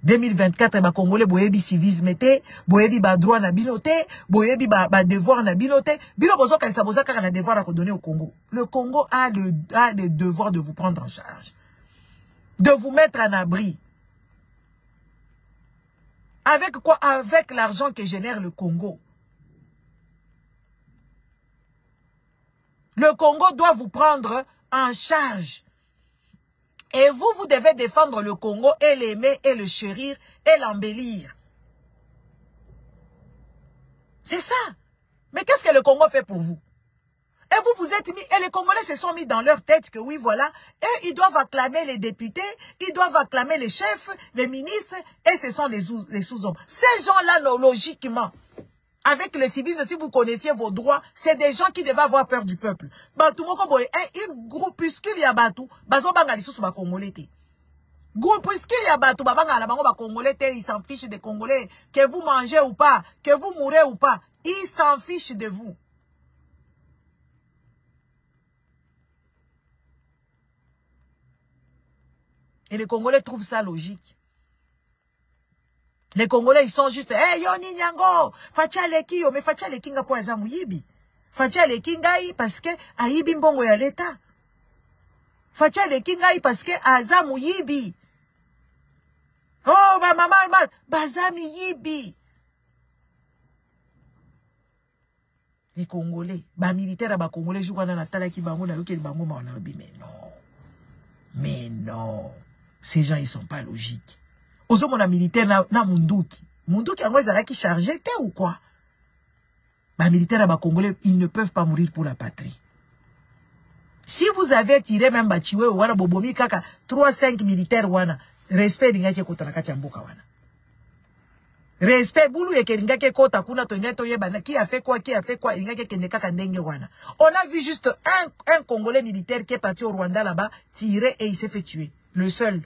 2024 ba congolais boyebi civisme te, boyebi ba droit na binote, boyebi ba devoir na binote. Bino bozo kanisa boza kaka na devoir à donner au Congo. Le Congo a le devoir de vous prendre en charge, de vous mettre en abri. Avec quoi? Avec l'argent que génère le Congo. Le Congo doit vous prendre en charge. Et vous devez défendre le Congo et l'aimer et le chérir et l'embellir. C'est ça. Mais qu'est-ce que le Congo fait pour vous? Et vous êtes mis, et les Congolais se sont mis dans leur tête que oui, voilà, et ils doivent acclamer les députés, ils doivent acclamer les chefs, les ministres, et ce sont les sous-hommes. Ces gens-là, logiquement, avec le civisme, si vous connaissiez vos droits, c'est des gens qui devaient avoir peur du peuple. Batou moko boye, une groupuscule ya batou, bazo banga lisusu ba congolais te. Groupuscule ya batou, babanga la bango ba congolais te, ils s'en fichent des Congolais. Que vous mangez ou pas, que vous mourrez ou pas, ils s'en fichent de vous. Et les Congolais trouvent ça logique. Les Congolais, ils sont juste, hey, yo ninyango, facha leki yo, mais facha leki nga po azamu yibi. Facha leki ngai parce que aibi mbongo ya leta. Facha leki ngai parce que azamu yibi. Oh, ba mama, bazami yibi. Les Congolais, ba militaire ba Congolais, jou wana na talaki bango na yoke bango ma wana bi, mais non. Mais non. Ces gens, ils sont pas logiques. Ozo mona militaire na munduki. Munduki ango ezalaki chargé te ou quoi? Ba militaire ba Congolais, ils ne peuvent pas mourir pour la patrie. Si vous avez tiré même bachiwe wana bobomi kaka 3-5 militaires wana, respect ngaki kota na kati ya mboka wana. Respect bulu ngaki kota kuna to nyato yeba qui a fait quoi, ngaki kende kaka ndenge wana. On a vu juste un Congolais militaire qui est parti au Rwanda là-bas, tiré et il s'est fait tuer. Le seul.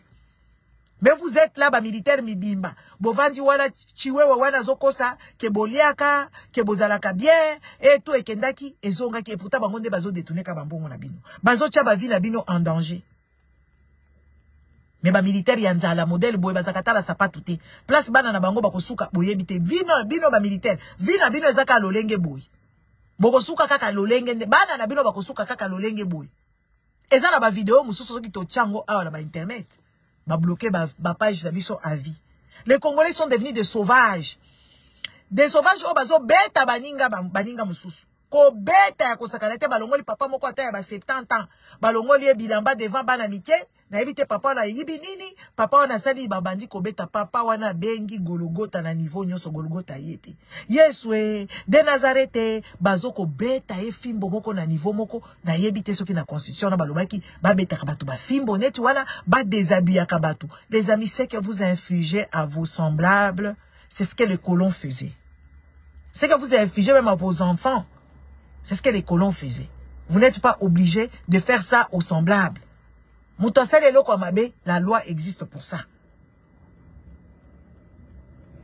Mais vous êtes là, militaire mibimba. Bovandi wana chiwewe wana zokosa, ke boliaka, ke bozalaka bien, et tout, et kendaki, et zongaki, et pourtant bangonde bazo détourner ka bambongo na bino. Bazo tia ba vie na bino en danger. Mais ba militaire yanza la modèle boye bazakata la sapatu te. Place bana na bango bakosuka boye bite. Bino ba militaire. Bino ezaka lolenge boye. Bokosuka kaka lolenge bana na bino bakosuka kaka lolenge boye. Eza na ba vidéo mususu soki to tchango awa na ba internet. Ba bloquer ba page na biso à vie. Les Congolais sont devenus des sauvages. Des sauvages au bazo beta baninga mususu. Ko beta ya kosakanete balongoli papa moko ata ya ba 70 ans. Balongoli bilamba devant bana mike. Na ebite papa na yibi nini, papa wana sali babandi ko beta papa wana bengi Golgotha na niveau nyonso Golgotha yete. Yeswe de Nazareth bazo ko beta e fimbo moko na niveau moko na yebite soki na constitution na balobaki ba beta ka batu ba fimbo neti wana ba déshabiller ka batu. Les amis, c'est que vous infligez à vos semblables, c'est ce que les colons faisaient. C'est que vous infligez même à vos enfants. C'est ce que les colons faisaient. Vous n'êtes pas obligé de faire ça aux semblables. La loi existe pour ça.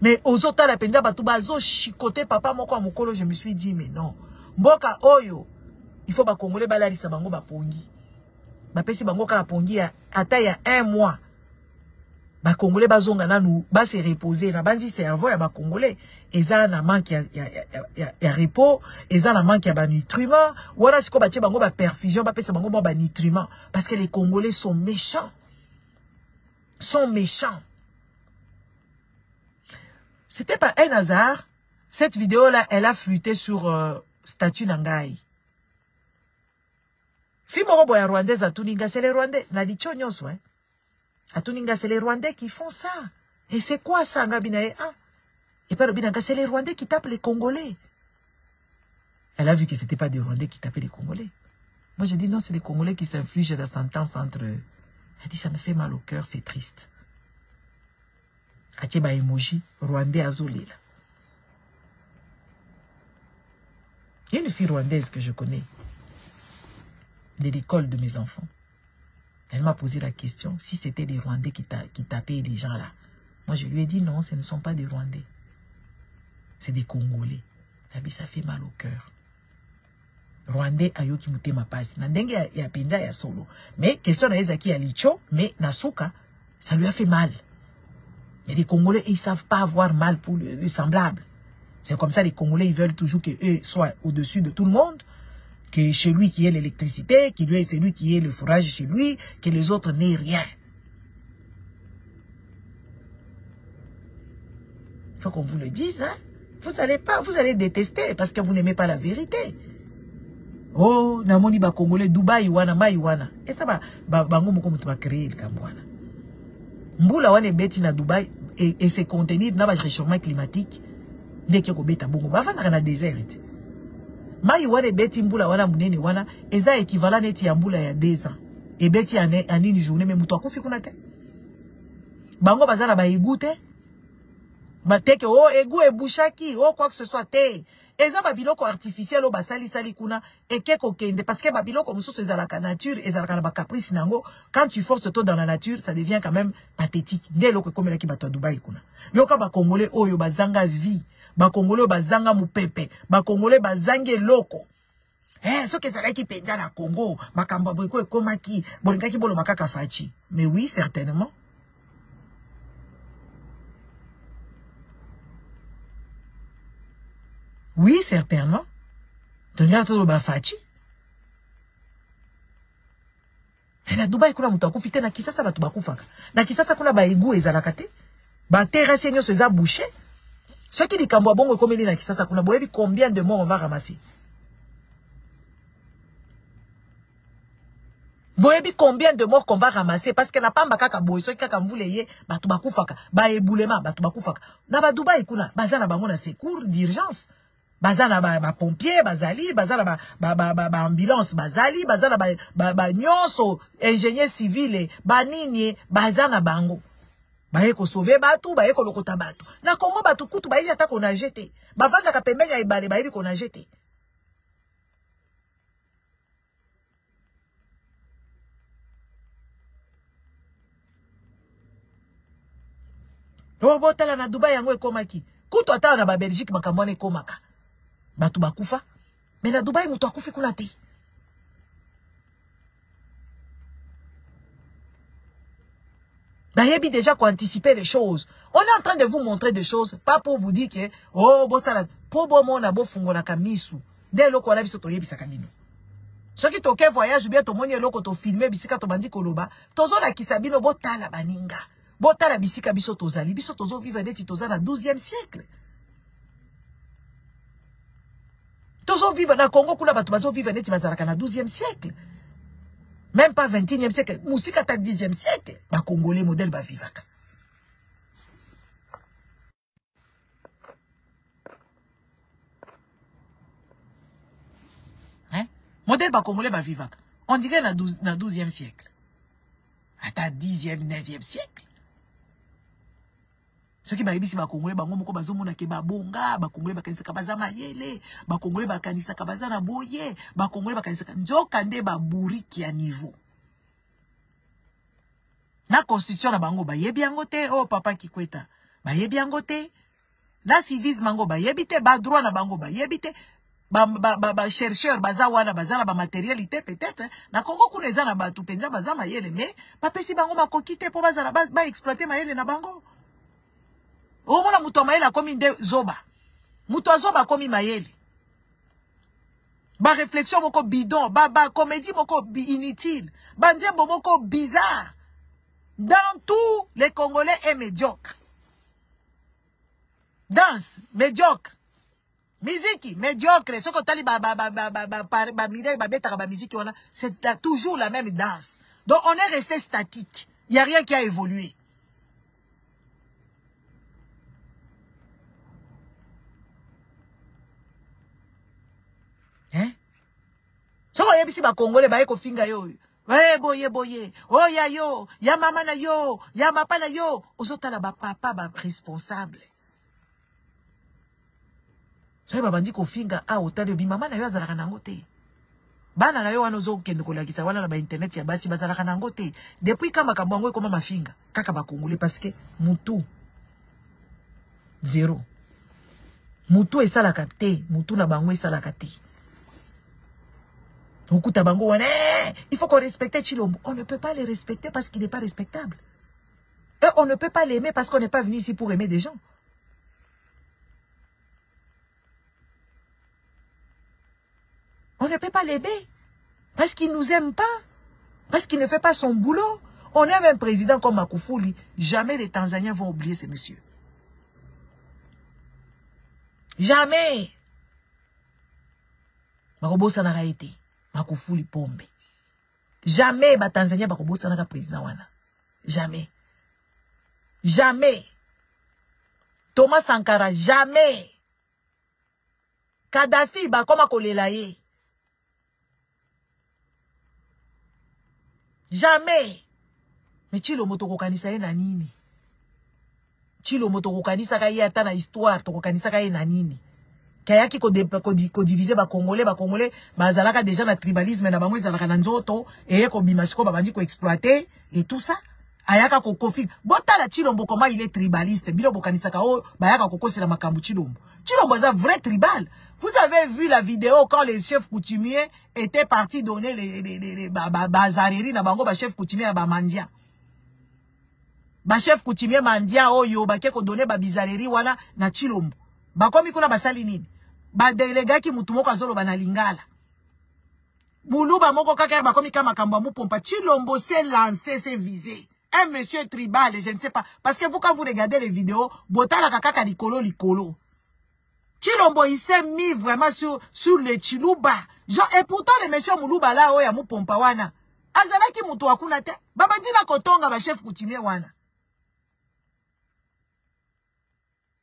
Mais aux autres, la penja batubazo chicoté papa moko mokolo, je me suis dit mais non. Mboka oyo, il faut ba Congolais balali sa bango ba pongi. Ba pesi bango ka pongi ata ya 1 mois. Ba Congolais bazonga nanu ba se reposer na banzi cerveau ya ba Congolais. Eza na manque ya repos, eza na manque ya ba nutriments, wala siko ba tie bango ba perfusion, ba pesa bango ba nutriments parce que les Congolais sont méchants. Sont méchants. C'était pas un hasard. Cette vidéo là, elle a flûté sur statut Nangai. Fimoro boya Rwandais à Tuninga, c'est les Rwandais, na licho nyonso hein. À Tuninga, c'est les Rwandais qui font ça. Et c'est quoi ça, Ngabinae? Ah. Et pas Robinanga, c'est les Rwandais qui tapent les Congolais. Elle a vu que ce n'était pas des Rwandais qui tapaient les Congolais. Moi, j'ai dit non, c'est les Congolais qui s'infligent la sentence entre eux. Elle dit, ça me fait mal au cœur, c'est triste. Atieba emoji, Rwandais azolé là. Il y a une fille rwandaise que je connais, de l'école de mes enfants. Elle m'a posé la question, si c'était des Rwandais qui tapaient les gens là. Moi, je lui ai dit, non, ce ne sont pas des Rwandais. C'est des Congolais. Ça fait mal au cœur. Rwandais ayoki mutema pasi. Nandenge ya penza ya solo. Mais question na ezaki ya licho, mais nasuka, ça lui a fait mal. Mais les Congolais, ils savent pas avoir mal pour le semblable. C'est comme ça, les Congolais, ils veulent toujours qu'eux soient au-dessus de tout le monde. Que chez lui qui ait l'électricité, que c'est lui qui ait le fourrage chez lui, que les autres n'aient rien. Il faut qu'on vous le dise, hein. Vous allez détester parce que vous n'aimez pas la vérité. Oh, namoni ba Congolais, Dubaï, wana, ma wana. Et ça bango moko mutu ba créer le kambwana. Mbula wane beti na Dubaï et se contenir na ba réchauffement climatique. Ndeke ko beta bongo. Ba fana na désert. Mai wane beti mbula wana munene wana eza équivalent neti ya mbula ya 2 ans. Et beti anini journée mais mutu akufi kuna te. Bango bazana ba égoutte. Bateke oh egu e bouchaki oh quoi que ce soit te eza babiloko artificiel o basali sali kuna ekeko kende parce que babiloko mususu ezalaka nature ezalaka na ba caprice nango quand tu forces toi dans la nature ça devient quand même pathétique ndelo ko komela ki bato Dubaï kuna yoka ba Congolais oyo bazanga vie ba Congolais bazanga mupepe ba Congolais bazange loko ce que ça qui penja na Congo makamba boyko ekomaki bolingaki bolo makaka fachi mais oui certainement. Oui, certainement. Donc, il y a tout le bafachi. Et la Dubaï, kuna mutu akufite na kisasa batu bakufaka. Na kisasa kuna ba egu ezalakate. Ba terrasse nyo seza bouché. Ce qui dit kambo bongo komeli na kisasa kuna boyebi combien de morts on va ramasser. Boyebi combien de morts qu'on va ramasser parce que na pamba kaka boye so kaka mvuleye batu bakufaka. Ba ebulema batu bakufaka. Na ba Dubaï kuna bazana bango na secours d'urgence. Bazana ba pompier bazali bazana ba ambulance bazali bazana ba nyonso ingénieur civil ba nini bazana bango baye ko sauver batu baye ko lokota batu na Congo batu kutu baye ata ko na jeté bavanda ka pembeni ya ibale baye ko na jeté o botala na Dubai yango ekomaki kutu ata na ba Belgique makambone komaka batu bakufa mais na Dubaï mutu akufi kuna te Bayebi déjà qu'on anticiper les choses. On est en train de vous montrer des choses, pas pour vous dire que, oh, bo sala, po bo mona bo fungola kamisu. Dès loko wana biso toyebi sa kamino. Ce qui toke voyage, bien to moni loko to filmer bisika to bandi koloba, tozo la kisabino bo tala baninga. Bo tala bisika biso tozali, biso tozo vivre neti toza na 12e siècle. Tozo vivre na Congo kula bato bazo vivre neti bazalaka na 12e siècle. Même pas 21e siècle. Mousika ta 10e siècle. Ba Congolais modèle ba vivaka. Hein? Modèle ba Congolais ba vivaka. On dirait na 12e siècle. À ta 10e, 9e siècle. Ce qui ba yebisi ba Congolais bango moko bazomona ke ba bonga, ba Congolais ba kanisa kabaza mayele, ba Congolais ba kanisa kabaza na boye, ba Congolais ba kanisa njoka nde ba buriki ya niveau. Na constitution na bango ba yebi yango te, oh papa Kikweta, ba yebi yango te. Na civisme bango ba yebi te, ba droit na bango ba yebi te. Ba chercheur baza wana baza na ba matérialité peut-être na Congo kuna eza na ba tupenza baza mayele mais ba pesi bango makoki te po baza ba exploiter mayele na bango. O mona muto mayele akomi nde zoba. Muto zoba akomi mayele. Ba réflexion moko bidon, ba comédie moko inutile, ba ndiembo moko bizarre. Dans tout, les Congolais est médiocre. Danse, médiocre. Musique, médiocre. Ce qu'on t'a dit, c'est toujours la même danse. Donc, on est resté statique. Il n'y a rien qui a évolué. Hein? Ce qu'on y a ici, les Congolais, ils ont fait yo. Ouais, boye, boye. Oh, ya yo. Ya maman na yo. Ya papa na yo. Ozota la ba papa, ba responsable. Soye babandi ko finga a otale bi maman na yo azalaka nango te. Bana na yo wana ozo kende kolakisa wana na ba internet ya basi bazalaka nango te. Depuis kama kambo ekoma mafinga kaka ba Congolais parce que mutu zéro. Mutu esalaka te, mutu na bango esalaka te. Okuta bango wana, il faut qu'on respecte Chilombo. On ne peut pas les respecter parce qu'il n'est pas respectable. Et on ne peut pas l'aimer parce qu'on n'est pas venu ici pour aimer des gens. On ne peut pas l'aimer parce qu'il ne nous aime pas, parce qu'il ne fait pas son boulot. On a un président comme Magufuli. Jamais les Tanzaniens vont oublier ce monsieur. Jamais. Marobosa n'a été. Magufuli pombe. Jamais les Tanzaniens Marobosa n'a président wana. Jamais. Jamais. Thomas Sankara, jamais. Kadhafi, comme Kolelaye. Jamais. Mais Chilombo tokokanisa ye na nini? Chilombo tokokanisa ka ye ata na histoire tokokanisa ka ye na nini? Kayaki ko diviser ba Congolais bazalaka déjà na tribalisme na bango ezalaka na nzoto et ko bimasiko babandi ko exploiter et tout ça. Ayaka ko kofi. Botala Chilombo comment il est tribaliste. Bilo bokanisa ka o bayaka ko kosela makambu Chilombo. Chilombo est un vrai tribal. Vous avez vu la vidéo quand les chefs coutumiers étaient partis donner les bazareri na bango ba chef coutumier à ba mandia. Ba chef coutumier mandia oyo ba ke ko donner ba bizareri wana na Chilombo. Ba komi kuna basali nini? Ba délégué ki mutu moko azolo ba na lingala. Muluba moko kaka ba komi kama kambo mu pompa. Chilombo s'est lancé, s'est visé. Un monsieur tribal, je ne sais pas. Parce que vous, quand vous regardez les vidéos, botala kaka likolo. Chilombo, il s'est mis vraiment sur le Chiluba. Genre, et pourtant, le monsieur Muluba là, oya mu pompa wana. Azalaki mutu wakuna te. Babandina kotonga ba chef coutumier wana.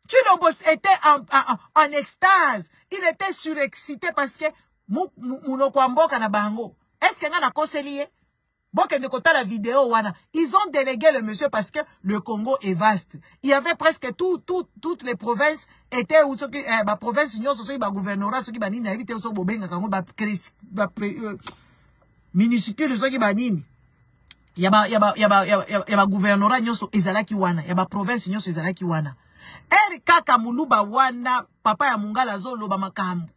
Chilombo était en extase. Il était surexcité parce que munoko amboka na bango. Est-ce que nga na koseliye? La vidéo, ils ont délégué le monsieur parce que le Congo est vaste. Il y avait presque toutes les provinces étaient où la province union sociale ba gouvernorat ce qui ba nini habité so bobenga kango ba municipal ce qui ba nini. Ya ba gouvernorat nyonso ezalaki wana, ya ba province nyonso ezalaki wana. Er kaka muluba wana papa ya mungala zo loba makambo.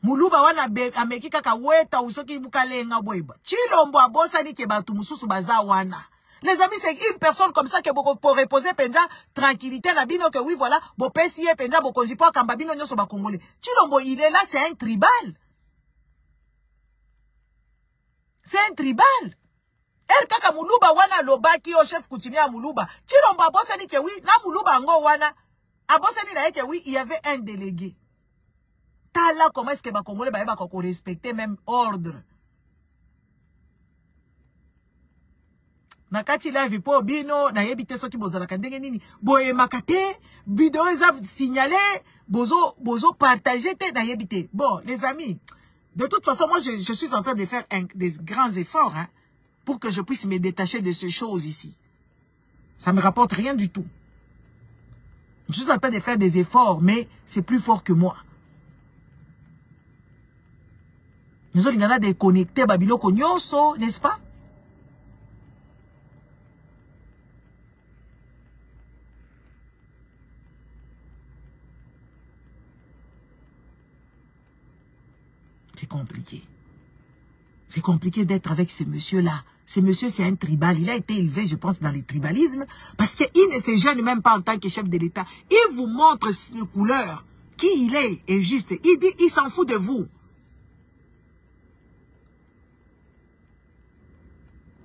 Muluba wana ameki kaka weta usoki bukalenga boyba. Chilombo abosani ke batu mususu baza wana. Les amis, c'est une personne comme ça que pour reposer penja tranquillité na bino que oui voilà, bo pesiye penja bo kozipo kamba bino nyoso ba congolais. Chilombo il est là, c'est un tribal. C'est un tribal. El kaka muluba wana lobaki au chef coutumier muluba. Chilombo abosani ke oui, na muluba ngo wana. Abosani na que oui, il y avait un délégué. Tala comment est-ce que ba congolais ba ko respecter même ordre. Nakati live po bino na yebite soki bozala kandenge nini boye makate vidéo eza signalé bozo partager te na yebite. Bon les amis, de toute façon moi je suis en train de faire des grands efforts hein, pour que je puisse me détacher de ces choses ici. Ça me rapporte rien du tout. Je suis en train de faire des efforts mais c'est plus fort que moi. Nous avons des connectés babiloko nyonso, n'est-ce pas? C'est compliqué. C'est compliqué d'être avec ce monsieur-là. Ce monsieur, c'est un tribal. Il a été élevé, je pense, dans le tribalisme. Parce qu'il ne se gêne même pas en tant que chef de l'État. Il vous montre une couleur, qui il est, et juste. Il dit, il s'en fout de vous.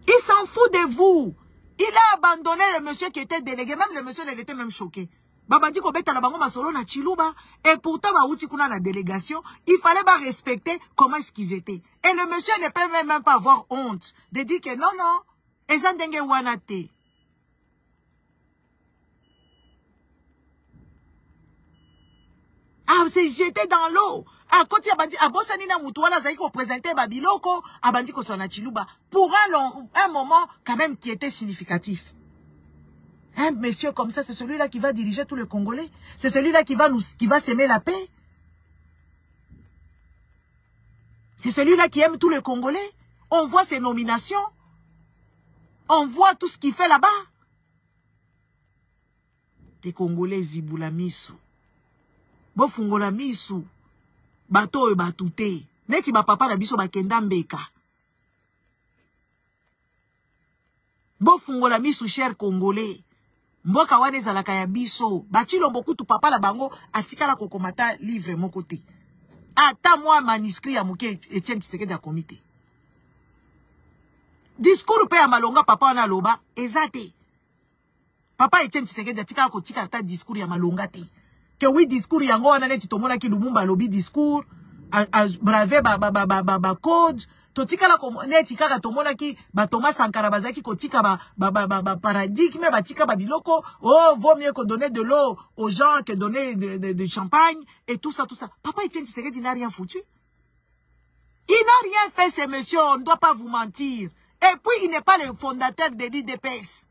Il s'en fout de vous. Il a abandonné le monsieur qui était délégué. Même le monsieur, il était même choqué. Babandi ko beta la bango masolo na Chiluba. Et pourtant, baouti kuna la délégation, il fallait pas respecter comment est-ce qu'ils étaient. Et le monsieur ne peut même pas avoir honte de dire que non, non, ezandenge wanate. Ah, c'est jeté dans l'eau. Ah, quand il a bandi, abosani na mutu wala zaiko présenter babiloko, abandi ko soit na Chiluba. Pour un moment, quand même, qui était significatif. Un monsieur comme ça, c'est celui-là qui va diriger tous les Congolais. C'est celui-là qui va s'aimer la paix. C'est celui-là qui aime tous les Congolais. On voit ses nominations. On voit tout ce qu'il fait là-bas. Les Congolais ziboula misu. Bofungola misu. Bato e batute. Neti ba papa na biso bakenda mbeka. Bofungola misu cher Congolais. Mboka wane zalaka ya biso. Bachilo mbokutu papa la bango atikala kokomata livre mon côté. Ata moi manuscrit ya muke Etienne Tshisekedi ya komite. Discours pe ya malonga papa wana loba ezate. Papa Etienne Tshisekedi atikala kotika ata discours ya malonga te. Que oui discours yango wana neti tomona ki Lumumba lobi discours brave ba code. Totikala neti kaka tomona ki ba Thomas Sankara bazaki kotika ba paradigme batika ba biloko. Oh, vaut mieux que donner de l'eau aux gens que donner de champagne et tout ça. Papa Etienne Tshisekedi n'a rien foutu. Il n'a rien fait, ce monsieur, on ne doit pas vous mentir. Et puis il n'est pas le fondateur de l'UDPS.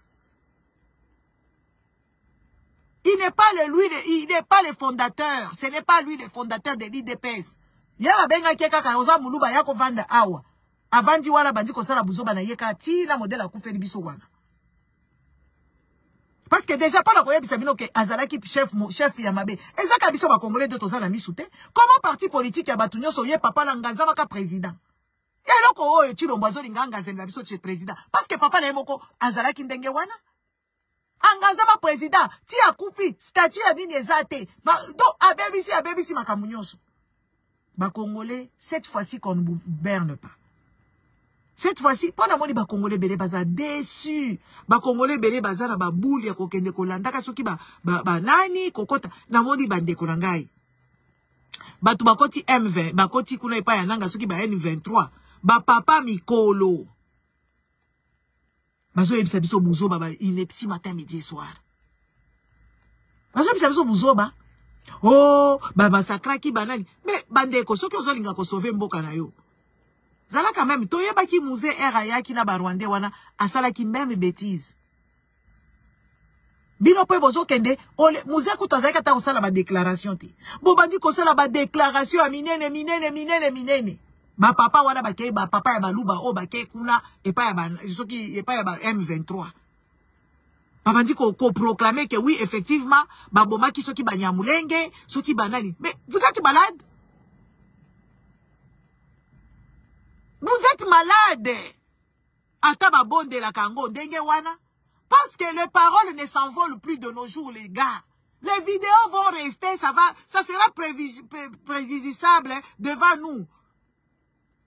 Il n'est pas le fondateur. Ce n'est pas lui le fondateur de l'UDPS. Yaba benga keka kaoza muluba yako vanda awa. Avandi wala bandi kosala buzoba na yeka ti la modèle akufeli biso wana. Parce que déjà pas la koya bisabino ke azalaki chef ya mabe. Ezaka biso ba congolais de tozala misute. Comment parti politique ya batunyo soye papa la nganza maka président. Ya loko oyo Chilombo azolinga ngazela biso che président. Parce que papa na yemoko azalaki ndenge wana. Angazama président, ti akufi, statut ya nini ezate. Donc, abebisi makamunyoso. Ba Congolais, cette fois-ci qu'on ne vous berne pas. Cette fois-ci, pendant moni ba Congolais belé baza déçu. Ba Congolais belé baza na ba bouli ya kokende kolanda soki ba nani kokota na moni bande kolangai. Batu bakoti M20, bakoti kuna ipa ya nanga soki ba N23. Ba papa mikolo. Bazo yebisa biso buzo baba inepsi matin midi et soir. Bazo yebisa biso buzo ba. Oh, baba sakraki banani. Mais bandeko soki ozolinga ko sauver mboka na yo. Zala quand même toyeba ki musée RAYA ki na ba Rwandais wana asala ki même bêtise. Bino pe bozo kende musée kutazaka ta osala ba déclaration ti. Bo bandi ko sala ba déclaration a minene. Ba papa wana bakei ba papa ya baluba o bakei kuna epa ya ba soki epa ya ba M23. Babandi ko proclamer que oui effectivement ba bomaki soki ba nyamulenge soki banani. Mais vous êtes malade? Vous êtes malade. Ataba bonde la kango ndenge wana. Parce que les paroles ne s'envolent plus de nos jours, les gars. Les vidéos vont rester, ça sera préjudiciable devant nous.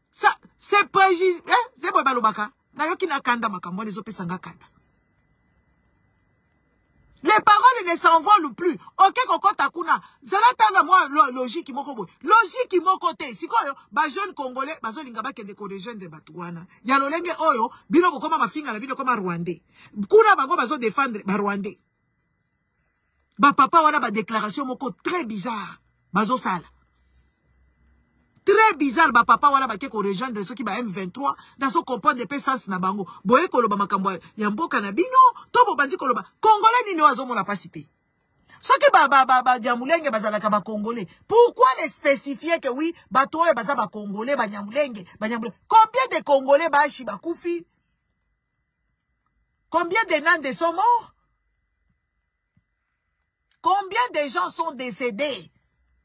Ça, c'est préjudiciable. C'est bon, balobaka. Nayoki na kanda makambo, les opé sanga kanda. Les paroles ne s'envolent plus. Ok, koko takuna. Zalata moi logique moko boy. Logique moko te. Si koyo ba jeune congolais bazo lingaba ke de jeune de batouana. Ya lolenge oyo bino bokoma mafinga na bino koma rwandais. Kuna bango bazo défendre ba rwandais. Ba papa wana ba déclaration moko très bizarre. Bazo sala. Très bizarre, ba papa wana ba ke ko rejoindre ceux qui ba M23 dans son comprendre des sens na bango. Boye koloba makambo ya mboka na bino, to bo bandi koloba. Congolais nini wazo mona pas cité. Ceux qui ba diamulenge bazalaka ba congolais. Pourquoi les spécifier que oui, ba toye baza ba congolais, ba diamulenge, ba diamulenge. Combien de congolais ba shi ba kufi? Combien de Nandés sont morts? Combien de gens sont décédés?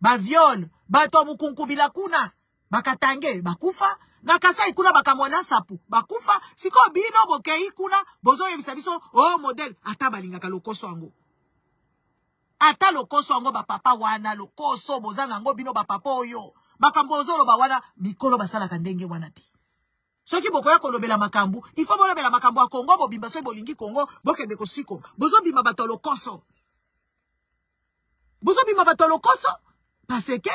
Ba viol, ba to mukunku bila kuna, ba katange, ba kufa, na kasa ikuna bakamwana sapu, ba kufa, siko bino bokei kuna, bozo yebisa biso, oh modèle, ata balingaka lokoso ango. Ata lokoso ango ba papa wana, lokoso bozana ango bino ba papa oyo, bakambozo lo ba wana, mikolo basala kandenge wana ti. Soki bokoya kolobela makambu, il faut bolobela makambu a Congo, bobimba so bolingi Congo, bokende ko siko, bozo bima bato lokoso. Bozo bima bato lokoso. Parce que,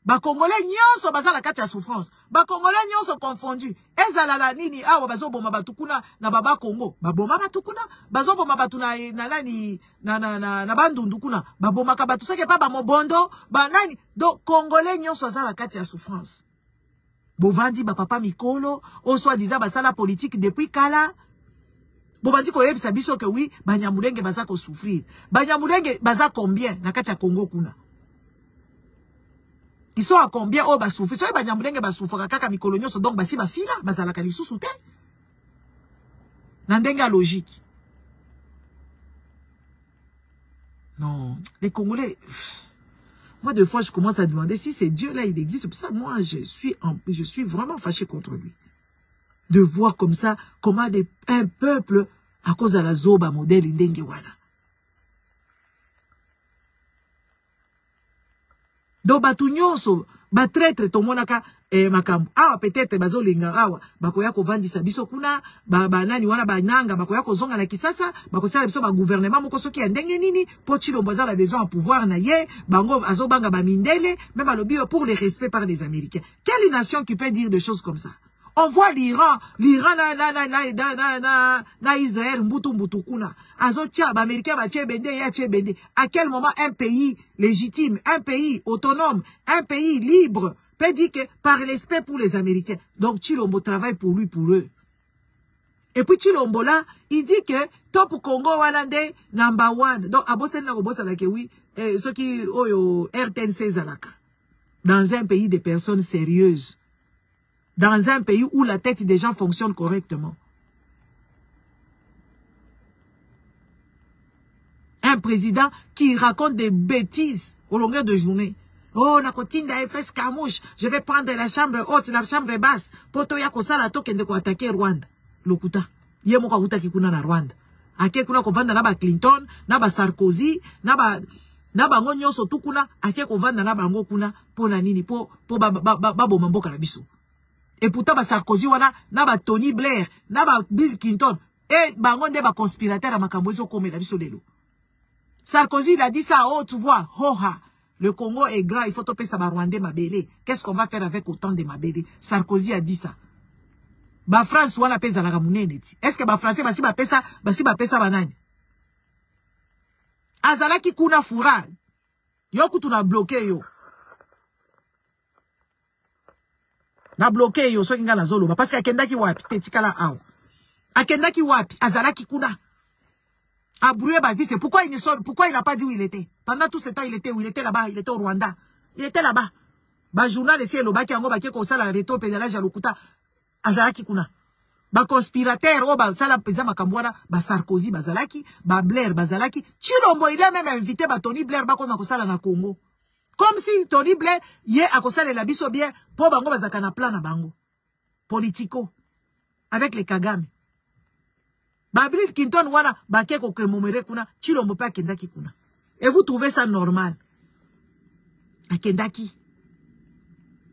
ba Congolais nyonso baza la kati ya souffrance. Ba Congolais nyonso confondu. Ezala la nini awa bazo boma batukuna na baba Congo. Ba boma batukuna, bazo boma batuna na bandundu kuna. Ba boma ka batu seke pa ba mobondo, ba nani. Donc Congolais nyonso baza la kati ya souffrance. Bovandi ba papa mikolo, o soi-disant basala politique depuis kala. Bobandi ko yebisa biso que oui, ba nyamulenge baza ko souffrir. Ba nyamulenge baza combien na kati ya Congo kuna? Ils sont à combien? Oh, bah, souffre. Tu sais, bah, nyambulenge, bah, souffre, kaka, mikolonio, donc, bah, si, bah, si, là, bah, ça, la kalisou, soute. Nandenga logique. Non. Les Congolais, moi, deux fois, je commence à demander si c'est Dieu, là, il existe. C'est pour ça, moi, je suis vraiment fâché contre lui. De voir comme ça, comment un peuple, à cause de la zoba, modèle, ndenge, wana. Donc, batu nyonso, ba traître tomonaka makambu. Awa peut-être bazo linga awa, bakoya ko vandisa biso kuna, ba nani wana ba nanga, bakoya ko zonga na kisasa, bakosala biso ba gouvernement moko soki ya ndenge nini, po chilo boza la besoin de pouvoir na ye, bango azo banga ba mindele, même alobi pour le respect par les Américains. Quelle nation qui peut dire des choses comme ça? On voit l'Iran na Israël mbutu kuna. Azo tia ba Américain ba chebende ya chebende. À quel moment un pays légitime, un pays autonome, un pays libre peut dire que par respect pour les Américains. Donc Chilombo travaille pour lui, pour eux. Et puis Chilombo là, il dit que top Congo walande number one. Donc abosen na bossa la ke oui, ce qui oyo RTNC zalaka. Dans un pays de personnes sérieuses. Dans un pays où la tête des gens fonctionne correctement. Un président qui raconte des bêtises au longueur de journée. Oh, na kotinda fait escarmouche. Je vais prendre la chambre haute, la chambre basse. Poto ya kosala tokende ko attaquer Rwanda. Lokuta. Ye mo ka kuta kikuna na Rwanda. Ake kuna ko vanda na ba Clinton, na ba Sarkozy, na ba nyonso tukuna, ake ko vanda na bango kuna po na nini po ba mboka na biso. Et pourtant, ba Sarkozy wana, na ba Tony Blair, na ba Bill Clinton, et bango nde ba conspirateur à makambozo comme la biso lelo. Sarkozy, il a dit ça, oh, tu vois, hoha, le Congo est grand, il faut topper ça ba Rwandais mabele. Qu'est-ce qu'on va faire avec autant de mabele? Sarkozy a dit ça. Ba France wana pesa la ramunene ti. Est-ce que ba français ba si ba pesa banani? Azalaki kuna fura. Yo kutu na bloqué yo. Na bloqué yo so kinga na zolo parce que akendaki wapi tetikala awo. Akendaki wapi azalaki kuna. Abroué ba c'est pourquoi il n'a pas dit où il était. Pendant tout ce temps il était où? Il était là-bas, il était au Rwanda. Il était là-bas. Ba journal essayer le baki yango baki ko sala reto pédalage à lokuta. Azalaki kuna. Ba conspirateur o ba sala peza makambwana ba Sarkozy bazalaki, ba Blair bazalaki. Chilombo il a même invité ba Tony Blair ba ko sala na Congo. Comme si Tony Blair, yé a kosale la biso bien, pour bango bazaka na plan na bango. politico avec les Kagame. Bill Clinton wana bakeko kemomere kuna Chilombo pe akendaki kuna. Et vous trouvez ça normal? Akendaki.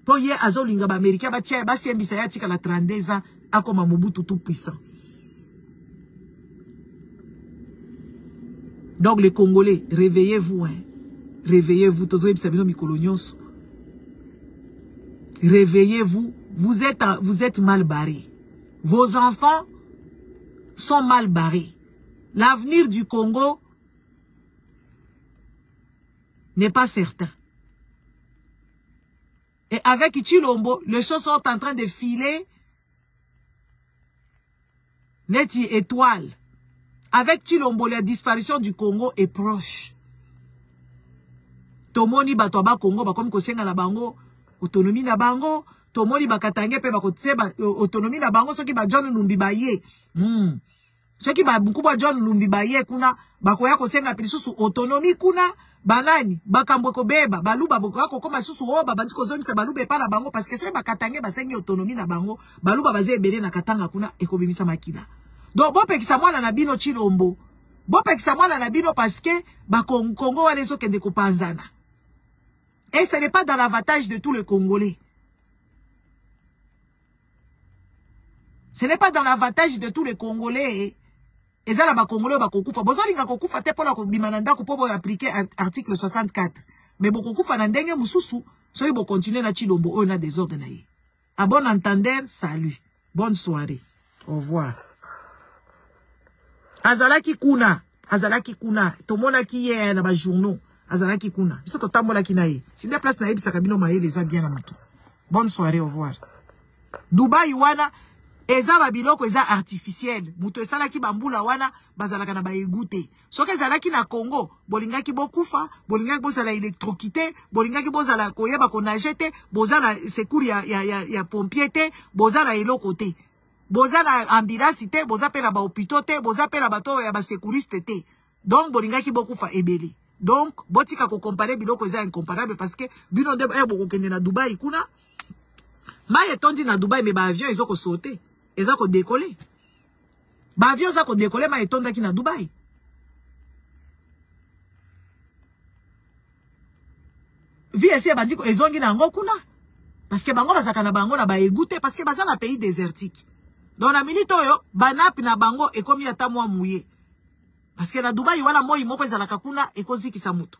Po ye azolinga ba Amerika ba tia ba siembisa ya tika la 32 ans akoma Mobutu tout puissant. Donc les Congolais, réveillez-vous, hein. Réveillez-vous. Réveillez-vous. Vous êtes mal barrés. Vos enfants sont mal barrés. L'avenir du Congo n'est pas certain. Et avec Chilombo, les choses sont en train de filer. Neti étoile. Avec Chilombo, la disparition du Congo est proche. Tomoni batwaba Congo, comme kosenga na bango, autonomie na bango, tomoni bakatange pe bakotse autonomie na bango, ceux qui ba John Lumbi baye. Ceux qui ba mkubwa John Lumbi baye kuna, bakoya kosenga pili susu autonomie kuna, banani, bakambwe ko beba, baluba boko koma susu oba, bandiko zoni se balube pa na bango, parce que ceux bakatange basengi autonomie na bango, baluba baze ebele na katanga kuna, ekobimisa makila. Donc, bon, pekisa mwana na bino Chilombo. Bon, pekisa mwana na bino parce que, Congo wa leso kende kopanzana. Et ce n'est pas dans l'avantage de tous les Congolais. Ce n'est pas dans l'avantage de tous les Congolais. Et ça, là, Congolais, bakokufa. Bozo linga kokufa te pola ko bimananda ko pobo appliquer article 64. Mais bokokufa na ndenge mususu, so bo continuer na Chilombo, on a des ordres na ye. À bon entendeur, salut. Bonne soirée. Au revoir. Azalaki kuna, tomona ki ye na ba journaux, azalaki kuna. Biso to tambola ki na ye. Si des places na ye bisaka bino maye les a bien na mutu. Bonne soirée, au revoir. Dubai wana eza ba biloko eza artificiel. Mutu esala ki bambula wana bazalaka na ba egouté. Soki ezalaki na Congo, bolingaki bokufa, bolingaki bozala électrocuté, bolingaki bozala koyeba ko najete, bozala secours ya pompier te, bozala eloko te. Boza na ambulance te, boza pe na ba hôpitaux te, boza pe na bato ya ba sécuriste te. Donc bolingaki boku fa ebele. Donc botika ko comparer biloko eza incomparable parce que bino de boko kende na Dubai kuna. Maye tondi na Dubai mais ba avion ezoko sauter, ezako décoller. Ba avion ezako décoller maye tondaki na Dubai. VSC bandiko ezongi na ngo kuna. Parce que bango bazaka na bango na ba égoutté parce que baza na pays désertique. Dans la minute oyo, banapi na bango ekomi ata mwa mouye. Parce que na Dubai wana moi moko ezalaka kuna ekozikisa mutu.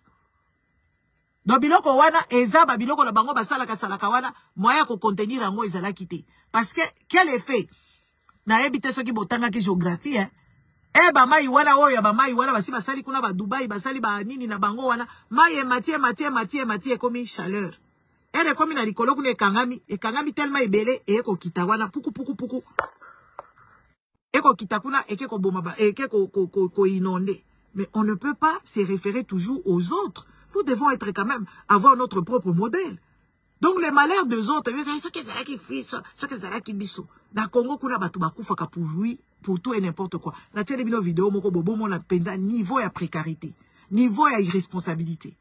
Donc biloko wana eza ba biloko na bango basalaka salaka wana moya ko contenir yango ezalaki te. Parce que quel effet na ebite soki botanga ki géographie hein. Ba mai wana oyo ba mai wana basi basali kuna ba Dubai basali ba nini na bango wana mai matie komi chaleur. Ere komi na likolo kuna ekangami tellement ebele eko kita wana puku. Eko kita kuna eke ko boma ba eke ko inondé. Mais on ne peut pas se référer toujours aux autres. Nous devons être quand même avoir notre propre modèle. Donc les malheurs des autres, ce qui est qui fiche, ce qui est qui biso. Dans Congo kuna batu bakufaka pour lui, pour tout et n'importe quoi. La tienne bino vidéo moko bobo mona penza niveau ya précarité, niveau ya irresponsabilité.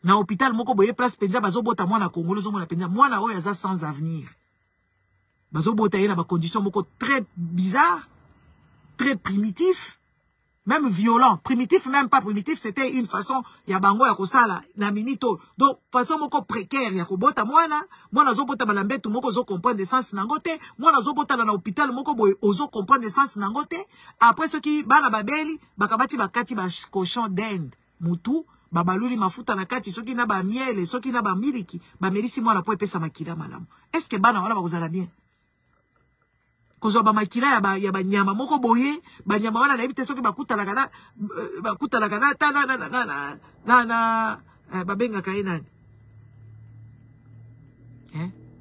Na hôpital moko boye place penza bazo bota mwana Congo zo mona penza mwana oyo aza sans avenir. Bazo bota yena ba conditions moko très bizarre, très primitif, même violent, primitif même pas primitif, c'était une façon ya bango ya kosala na minito. Donc façon moko précaire ya ko bota mwana zo bota balambetu moko zo comprendre sens nangote, mwana zo bota na hôpital moko boye ozo comprendre sens nangote. Après ce qui bana babeli bakabati bakati ba cochon d'Inde mutu babaluli mafuta na kati soki na ba miel soki na ba miliki ba merisi mwana po epesa makila malamu. Est-ce que bana wana bakozala bien? Kozo ba makila ya ba nyama moko boye ba nyama wana na ebite soki bakuta la kana ta na babenga kaina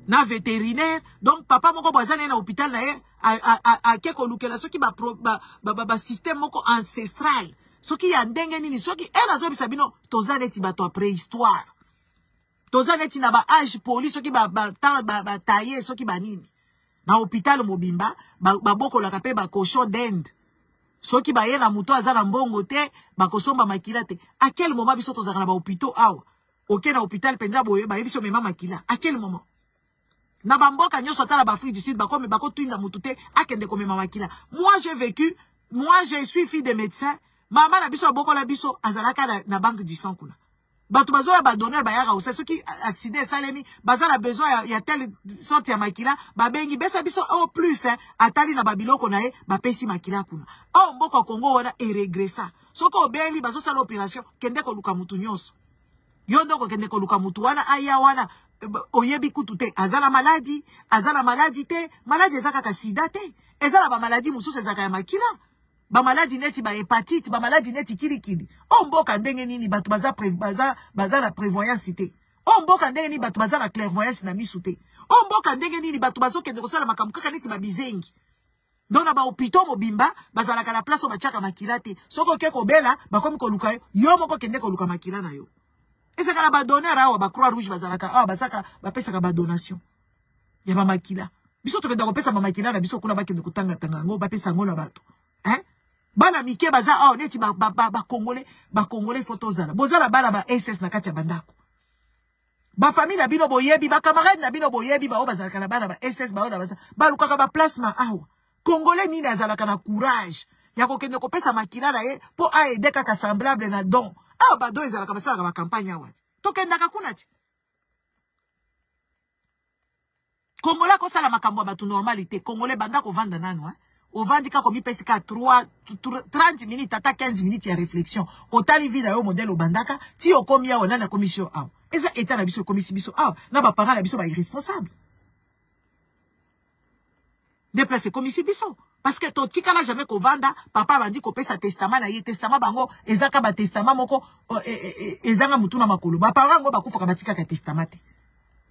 na vétérinaire. Donc papa moko bazana na hôpital na ye a keko lukela soki ba système moko ancestral. Soki ya ndenge nini soki ela zo bisabino toza neti bato a préhistoire. Toza neti na ba âge poli soki ba tailler soki ba nini. Na hôpital mobimba ba boko la kape ba cochon d'Inde. Soki ba yela muto azala mbongo te ba kosomba makila te. À quel moment biso toza na ba hôpitaux awa? OK na hôpital penza boye ba yebiso mema makila. À quel moment? Na bamboka nyoso tala bafri du sud bako me bako tuinda mutute akende komema makila. Moi j'ai vécu, moi je suis fille de médecin. Maman na biso boko la biso azalaka na banque du sang kuna. Batu bazo ya ba donner ba yara ou c'est ceux qui accident salemi baza la besoin ya telle sorte ya makila ba bengi besa biso au plus atali na babiloko na e ba pesi makila kuna. Oh mboko Congo wana e regressa. Soko obeli bazo sala opération kende ko luka mutu nyonso. Yondo ko kende ko luka mutu wana aya wana oyebi kutu te azala maladie te maladie ezaka ka sida te ezala ba maladie mususu ezaka ya makila. Ba maladie neti ba hépatite, ba maladie neti kilikili. O mboka ndenge nini batu baza la prévoyance te. O mboka ndenge nini batu baza la clairvoyance na misu te. O mboka ndenge nini batu bazo kende kosala makambo kaka neti ba bizengi. Dona ba hôpital mobimba bazala ka la place o bachaka makila te. Soko ke ko bela bakomi ko luka yo moko kende ko luka makila na yo. Esa kala ba donner awa ba croix rouge bazala ka bazaka ba pesa ka ba donation. Ya ba makila. Biso to kende ko pesa ba makila na biso kuna ba kende kutanga tanga ngo ba pesa ngo na bato. Bana mike baza neti ba congolais photozala bozala bana ba SS na kati ya bandako ba famille na bino boyebi ba camarade na bino boyebi ba bazala kana bana ba SS ba ona baza ba lukaka ba plasma awa congolais nini azala kana courage ya ko kende ko pesa makila na ye po aider kaka semblable na don ba don ezala ka basala ka campagne awa to kenda ka kuna ti congolais ko sala makambo ba tu normalité congolais banda ko vanda nanu au vandika komi pesika 30 minutes ata 15 minutes ya réflexion otali vida yo modèle obandaka ti okomi awa na commission awa eza état na biso komisi biso awa na ba parents na biso ba irresponsable déplacer komisi biso parce que to tikala jamais ko vanda papa bandi ko pesa testament na ye testament bango ezaka ba testament moko ezanga mutuna makolo ba parents ngo bakufa ka batika ka testament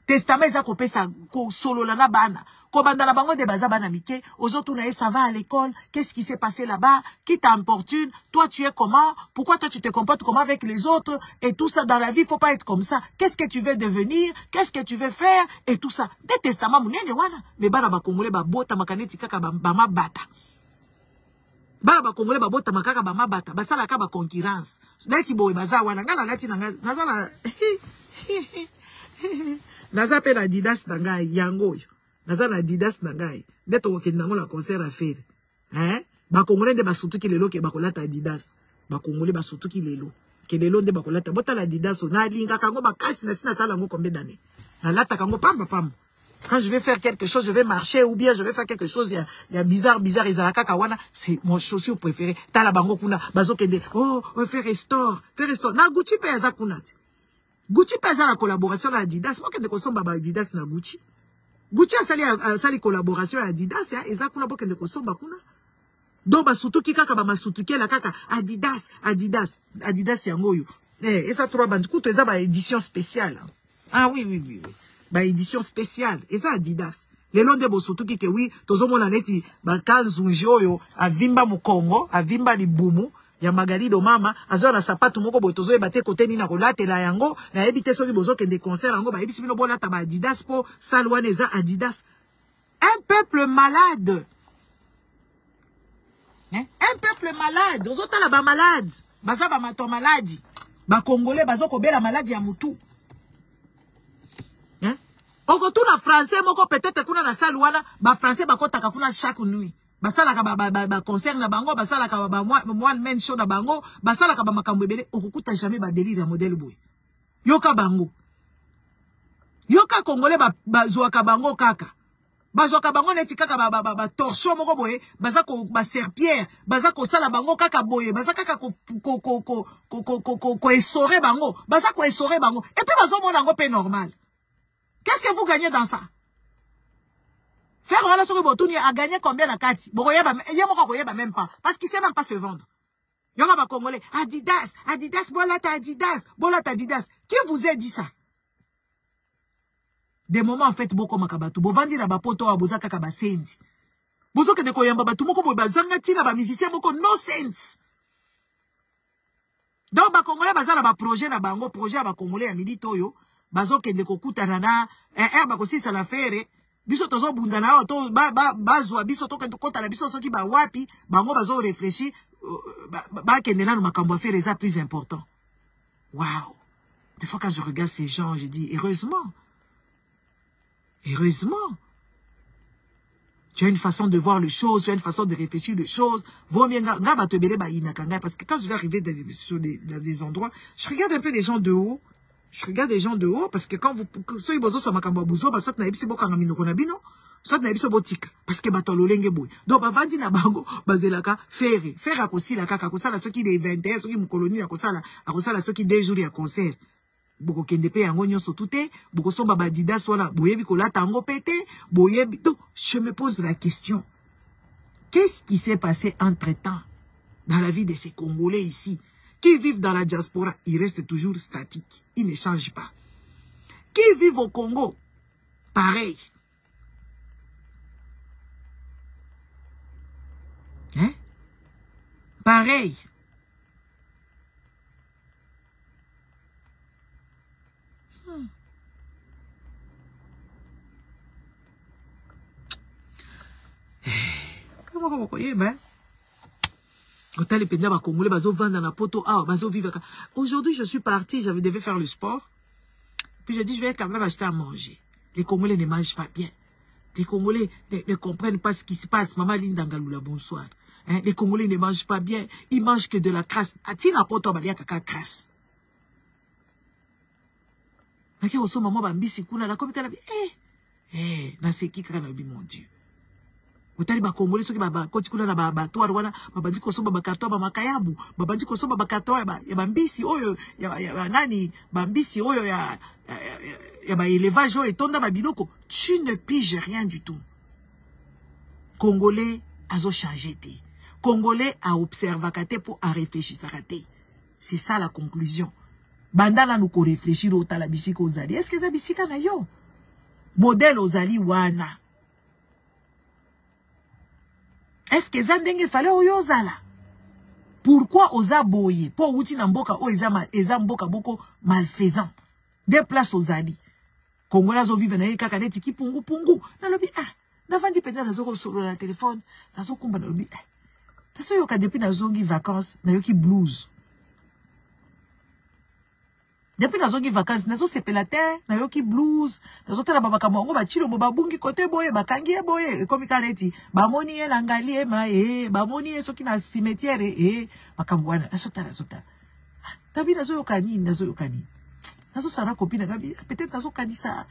testament eza ko pesa ko solola na bana ko bandala bango de baza bana mike ozotuna ça va à l'école, qu'est-ce qui s'est passé là-bas, qui t'importune, toi tu es comment, pourquoi toi tu te comportes comment avec les autres et tout ça dans la vie, faut pas être comme ça, qu'est-ce que tu veux devenir, qu'est-ce que tu veux faire et tout ça des testaments munene wana mais bana ba congolais ba bota makaneti kaka ba mabata bana ba congolais ba bota makaka ba mabata basala ka ba concurrence neti boy baza wana ngana nati nazala naza pe na Adidas na ngai yango yo naza na Adidas na ngai ndeto kokende nango na concert à faire ba congolais nde basutuki lelo ke bakolata Adidas ba congolais basutuki lelo ke lelo nde bakolata bota la Adidas na linga kango bakasi na sina sala ngo combien d'années na lata kango pamba quand je vais faire quelque chose je vais marcher ou bien je vais faire quelque chose ya bizarre ezalaka kawana c'est mon chaussure préféré tala bango kuna bazokende faire restore na Gucci pe za kunati Gucci pesa la collaboration à Adidas. Moi, quand on ba Adidas na Gucci. Gucci a sali collaboration à Adidas. Eza kuna bo kende kosomba kuna. Do ba sutuki kaka ba masutuki la kaka Adidas yango yo. Eza trois bandes kuto eza ba édition spéciale. Ah oui. Ba édition spéciale. Eza Adidas. Lelo nde bo sutuki ke oui, tozomona neti ba kanzunji oyo avimba mukongo, avimba libumu. Ya Magalido mama azo na sapato moko boy tozo ebate kote ni na kolatela yango na ebite soki bozo kende concert yango ba ebisi bino bolata ba Adidas po salwane za Adidas. Un peuple malade. Un peuple malade. Ozotala ba malade. Baza ba mato maladi. Ba congolais bazo ko bela maladi ya mutu. Okotuna français moko peut-être kuna na salwana ba français bakotaka kuna chaque nuit. Basalaka ba concert na bango basalaka ba one man show na bango basalaka ba makambo ebele okukuta jamais ba délire ya modèle boy yoka bango yoka congolais bazwaka bango kaka bazwaka bango neti kaka ba torchon moko boye bazako ba serpillère bazako sala bango kaka boye bazaka kaka ko essorer bango bazako essorer bango et puis bazomona ngo pe normal. Qu'est-ce que vous gagnez dans ça? Faire voilà sur Botuni a gagné combien la carte? Bon, il y a même pas. Parce qu'il sait même pas se vendre. Il y a pas congolais. Adidas, bolata Adidas. Qui vous a dit ça? Des moments, en fait, beaucoup makabatu. Bo vandi na bapoto wa bozaka kaba sendi. Bozoke de koyamba batu moko bo bazanga tina ba musicien moko no sense. Donc ba congolais bazala ba projet na bango, projet ba congolais ya midi toyo, bazoke de kokutana na ba kosisa na fere. Biso tozo bunda na to bazwa biso to kota na biso soki ba wapi bango bazo réfléchir ba kende na makambo a faire les plus important. Waouh. Des fois quand je regarde ces gens, je dis heureusement Heureusement. Tu as une façon de voir les choses, tu as une façon de réfléchir les choses. Vaut mieux parce que quand je vais arriver sur des endroits, je regarde un peu les gens de haut. Je regarde les gens de haut parce que quand vous soyez besoin sur ma cambabuzo, parce que naïbisi boka ngamino konabino, soit naïbisi botika parce que batololenge boy. Donc bavandi na bango bazelaka faire à kosi la kaka kosala ceux qui des 21 ceux qui mu colonie à kosala ceux qui des jours ya concert. Boko kende pe yango nyonso touté, boko somba badida swala boyebi kolata yango pété, boyebi. Donc je me pose la question. Qu'est-ce qui s'est passé entre-temps dans la vie de ces Congolais ici qui vivent dans la diaspora? Ils restent toujours statiques. Ils ne changent pas. Qui vivent au Congo? Pareil. Hein? Pareil. Comment aujourd'hui, je suis parti, j'avais devait faire le sport. Puis je dis, je vais quand même acheter à manger. Les Congolais ne mangent pas bien. Les Congolais ne comprennent pas ce qui se passe. Maman Linda Ngaloula, bonsoir. Hein? Les Congolais ne mangent pas bien. Ils mangent que de la crasse. Atina poto balia kaka crasse. Naki oso maman bambisi kuna la komika la bi na seki kaka na bi mon Dieu. Otali ba Congolais soki ba koti kuna na ba batoire wana babandi kosoba ba karton ba makayabu babandi kosoba ba karton ya bambisi oyo ya nani bambisi oyo ya ba élevage oyo etonda ba biloko. Tu ne piges rien du tout. Congolais azo changer te. Congolais a observé kate pour a réfléchir kate. C'est ça la conclusion. Bandana nous ko réfléchir au tala bisika ozali. Est-ce que ça bisika na yo? Modèle ozali wana. Est-ce que ça ndenge fallait oyozala? Pourquoi oza boye? Pour outi na mboka o eza mboka boko malfaisant. Des places ozali. Congolais zo vive na kaka neti ki pungu pungu. Na lobi na vandi penda na zo solo na téléphone. Na zo kumba na lobi taso yoka depuis na zongi vacances na yoki blues. Depuis na zongi vacances, nazo sepela terre, na yoki blues, nazo tala babaka mongo ba chilo mo babungi kote boye, bakangi e boye, komi kaneti, ba moni e langali e ma ba moni e soki na cimetière bakambwana, nazo tala. Tabi nazo yokani, nazo sara copine gabi, peut-être nazo kanisa.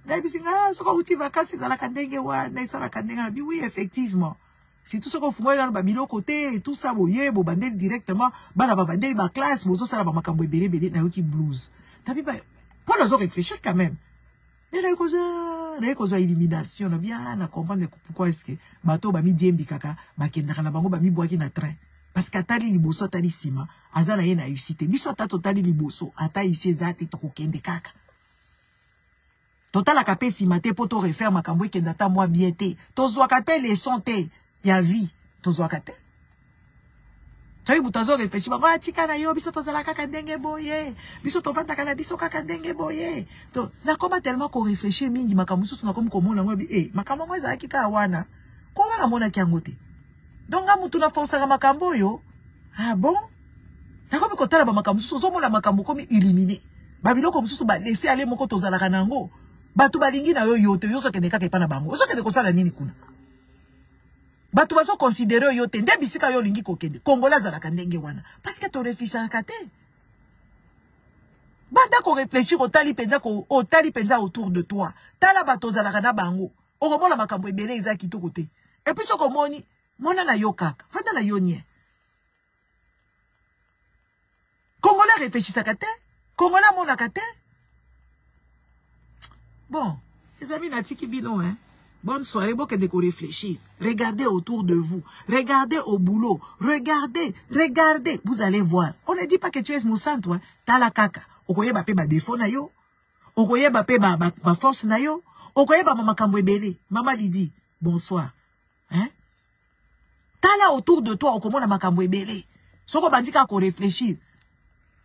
Na bisinga soko uti vacances za la kandenge wa, na isala kandenge na bi oui effectivement. Si tout ce qu'on fait dans le bilo côté et tout ça boye bo bandel directement bana ba bandel ba classe bozo sala ba makambo belé na yoki blues. Tapi ba pour nous réfléchir quand même. Mais la cause élimination na bien na comprendre pourquoi est-ce que bato ba mi diembi kaka ba kendaka na bango ba mi boaki na train parce qu'atali liboso atali sima azala ye na réussite biso ata totali liboso ata ici zati to kokende kaka. Total la capé sima te poto refaire makambo kenda ta moi bien te. Tozwa kate les santé ya vie tozwa kate. Toi butazo réfléchir ba tika na yo biso tozala kaka ndenge boye. Biso tovanda kala biso kaka ndenge boye. To na koma tellement qu'on réfléchit mingi makambo susu na comme komona ngobi makambo ngo za kika wana. Ko wana mona kyangote. Donc nga mutu na force ga makambo yo. Ah bon? Na komi kotala ba makambo susu zo mona makambo komi éliminé. Ba biloko mususu ba laisser aller moko tozala kanango. Batu balingi na yo yote yo sokende kaka epa na bango. Sokende kosala nini kuna? Batu baso considérer yo te nde bisika yo lingi kokende. Congolais za la kandenge wana. Parce que to réfléchir kate. Banda ko réfléchir otali penza autour de toi. Tala bato za la kana bango. Okomona makambo ebele eza kitoko te. Et puis soko moni mona na yo kaka. Fanda na yo nie. Congolais réfléchir kate. Congolais mona kate. Bon, les amis natiki bino hein. Bonne soirée, bon que de réfléchir. Regardez autour de vous. Regardez au boulot. Regardez. Vous allez voir. On ne dit pas que tu es moussant, toi. T'as la caca. Okoye ba pe ba défaut na yo. Okoye ba pe ba force na yo. Okoye ba mama kambwebele. Maman Lydie, bonsoir. Hein? T'as là autour de toi, okomona makambwebele. Soko bandika ko réfléchir.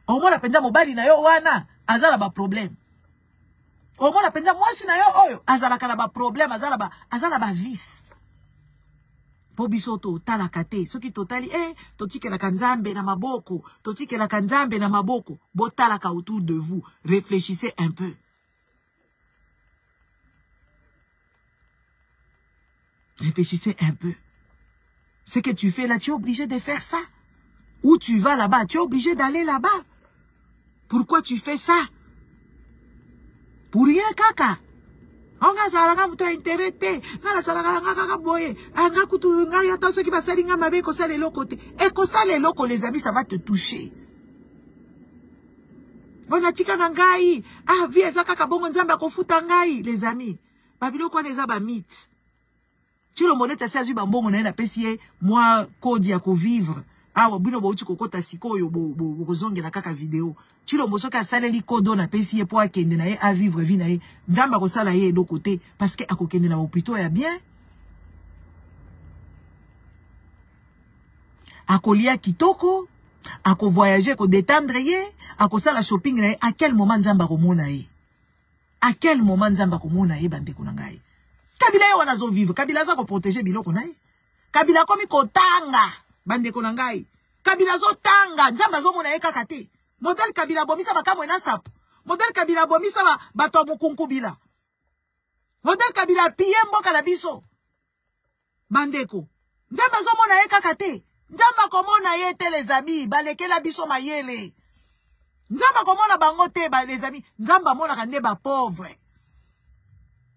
Omona penza mobali na yo wana. Azala ba problème. Au moins la penza mwasi na yo oyo azala kana ba problème azala ba vice. Po bisoto tala kate soki totali totike la kanzambe na maboko botala ka autour de vous, réfléchissez un peu. Réfléchissez un peu. Ce que tu fais là, tu es obligé de faire ça. Ou tu vas là-bas, tu es obligé d'aller là-bas. Pourquoi tu fais ça? Pour rien, kaka. On a salanga muto intérêt te. Ngala salanga kaka boye. Anga kutu nga yata ceux qui va salinga mabe ko sale loko te. Et ko sale loko les amis, ça va te toucher. On a tika ngai. Ah, vie eza kaka bongo nzamba ko futa ngai, les amis. Babilo kwa neza ba mythe. Chilo moneta si azu bambongo na pesie moi kodi ya ko vivre. Ah, bino bo uti kokota sikoyo bo kozongela kaka video. Chilo mosoka saleli kodo na pesie po akende na ye a vivre vie na ye. Nzamba ko sala ye do côté parce que akokende na hôpital ya bien. Akolia kitoko, ako voyager ko détendre ye, ako sala shopping na ye. À quel moment nzamba ko mona ye? À quel moment nzamba ko mona ye bande ko ngai? Kabila ye wana zo vivre, Kabila za ko protéger biloko na ye. Kabila komi ko tanga bande ko ngai. Kabila zo tanga, nzamba zo mona ye kaka te. Modèle Kabila bomisa bakamwe na sapo. Modèle Kabila bomisa bato mukunku bila. Modèle Kabila piye mboka na biso. Bandeko. Nzamba zo mona ye kaka te. Nzamba komona ye te les amis, balekela biso mayele. Nzamba komona bango te ba les amis. Nzamba mona kande ba pauvre.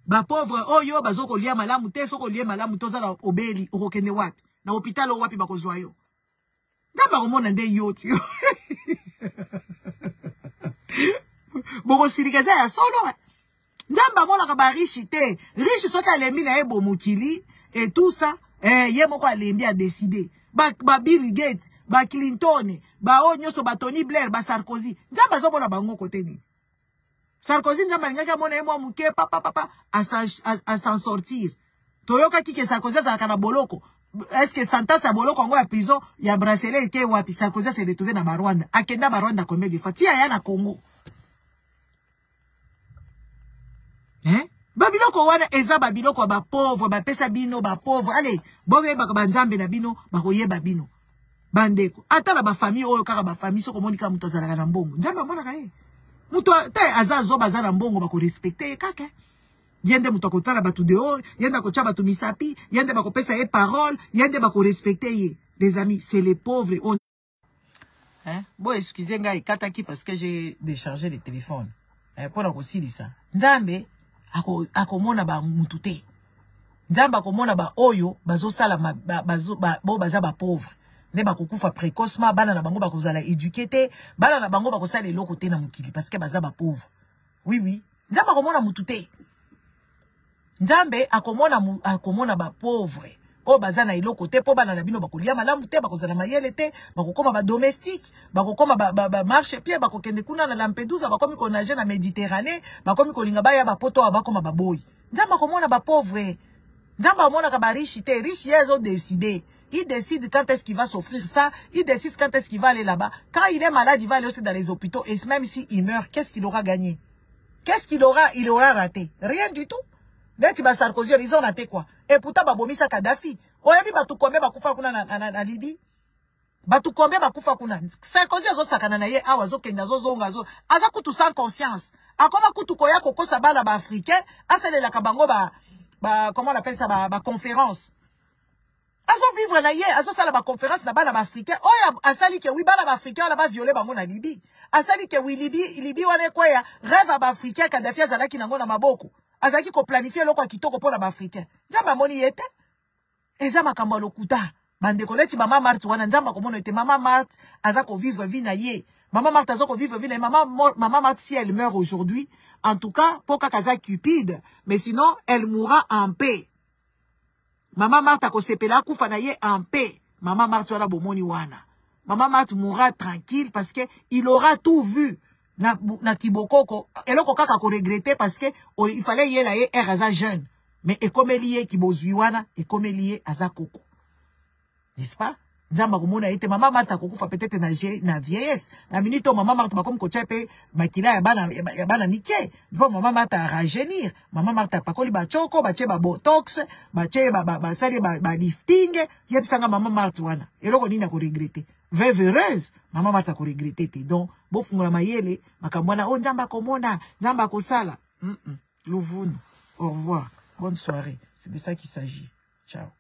Ba pauvre oyo bazoko lia malamu te, soko lia malamu to zala obeli okokende wapi. Na hôpital wapi bakozwa yo. Nzamba komona nde yoti. Boko sirikeza ya solo. Nzamba mona ka ba riche te. Riche soki alembi na ye bomukili et tout ça, ye moko alembi a décider. Ba Bill Gates, ba Clinton, ba onyoso ba Tony Blair, ba Sarkozy. Nzamba zo mona bango kote ni. Sarkozy nzamba ngaka mona ye mwa muke papa à s'en sortir. Toyoka kike Sarkozy za kana boloko. Est-ce que Santa sa boloko ngo ya prison ya bracelet ke wapi? Sarkozy s'est retrouvé na Rwanda. Akenda ba Rwanda combien de fois? Tia ya na Congo. Babiloko wana eza babiloko ba pauvre, ba pesa bino ba pauvre. Allez, boye ba nzambe na bino, ba koyeba bino. Bandeko. Ata ba famille oyo kaka ba famille soko monika muto azalaka na mbongo. Nzambe mona kae. Muto te azazo bazala mbongo ba ko respecter kaka. Yende muto akotala batu dehors, yende akocha batu misapi, yende ba ko pesa ye parole, yende ba ko respecter ye. Les amis, c'est les pauvres. Bon, excusez ngai kataki parce que j'ai déchargé le téléphone. Pour la kosili ça. Nzambe akomona ba mutute. Nzamba komona ba oyo bazo sala bo baza ba pauvre. Ne ba kokufa précocement bana na bango ba kozala éduqué, bana na bango ba kosala eloko te na mukili parce que baza ba pauvre. Oui oui. Nzamba komona mutute. Nzambe akomona ba pauvre. O baza na eloko te po bana na bino ba kolia malamu te ba kozala mayele te, ba kokoma ba domestique, ba kokoma ba marche pied ba kokende kuna na Lampedusa ba komi ko nager na Méditerranée, ba komi ko linga ba ya ba poto ba koma ba boy. Nzamba komona ba pauvre. Nzamba mona ka ba riche te, riche ils ont décidé. Il décide quand est-ce qu'il va s'offrir ça, il décide quand est-ce qu'il va aller là-bas. Quand il est malade, il va aller aussi dans les hôpitaux et même s'il meurt, qu'est-ce qu'il aura gagné? Qu'est-ce qu'il aura, il aura raté? Rien du tout. Neti ba Sarkozy ils ont raté quoi? Et pourtant ba bomisa Kadhafi. Oyebi batu kombe ba kufa kuna na Libye. Batu kombe ba kufa kuna. Sarkozy azo sakana na ye awa zo kenda zo zonga zo. Aza kutu sans conscience. Akoma kutu koya kokosa bana ba africain, asele la kabango comment on appelle ça ba conférence. Azo vivre na ye, azo sala ba conférence na bana ba africain. Oya asali ke wi bana ba africain la ba violer bango na Libye. Asali ke wi Libye wane kwa ya rêve ba africain Kadhafi azalaki nango na maboko. Azaki ko planifier loko kitoko pona ba africain. Nzamba moni yete. Eza makambo lokuta. Bande koleti mama Marthe wana nzamba komona ete mama Marthe azako vivre vie na ye. Mama Marthe azako vivre vie na mama Marthe si elle meurt aujourd'hui, en tout cas pour kaza cupide, mais sinon elle mourra en paix. Mama Marthe akosepela kufa na ye en paix. Mama Marthe wana bomoni wana. Mama Marthe mourra tranquille parce que il aura tout vu. Na kibokoko eloko kaka ko regretter parce que il fallait y aller aza jeune mais ekomelié kibozwiwana ekomelié aza koko, n'est-ce pas? Nzamba komona ete mama Marthe kokufa peut-être na vieillesse na minute mama Marthe bakom ko chepe makila ya bana nike ndipo mama Marthe a rajeunir, mama Marthe pakoli ba choko ba che ba botox ba che ba sali ba lifting yebisanga mama Marthe wana eloko nini ko regretter. Veuve heureuse, maman Marthe ko regretter te. Donc, bo fungola mayele, makambwana o nzamba komona, nzamba ko sala. Louvunu. Au revoir. Bonne soirée. C'est de ça qu'il s'agit. Ciao.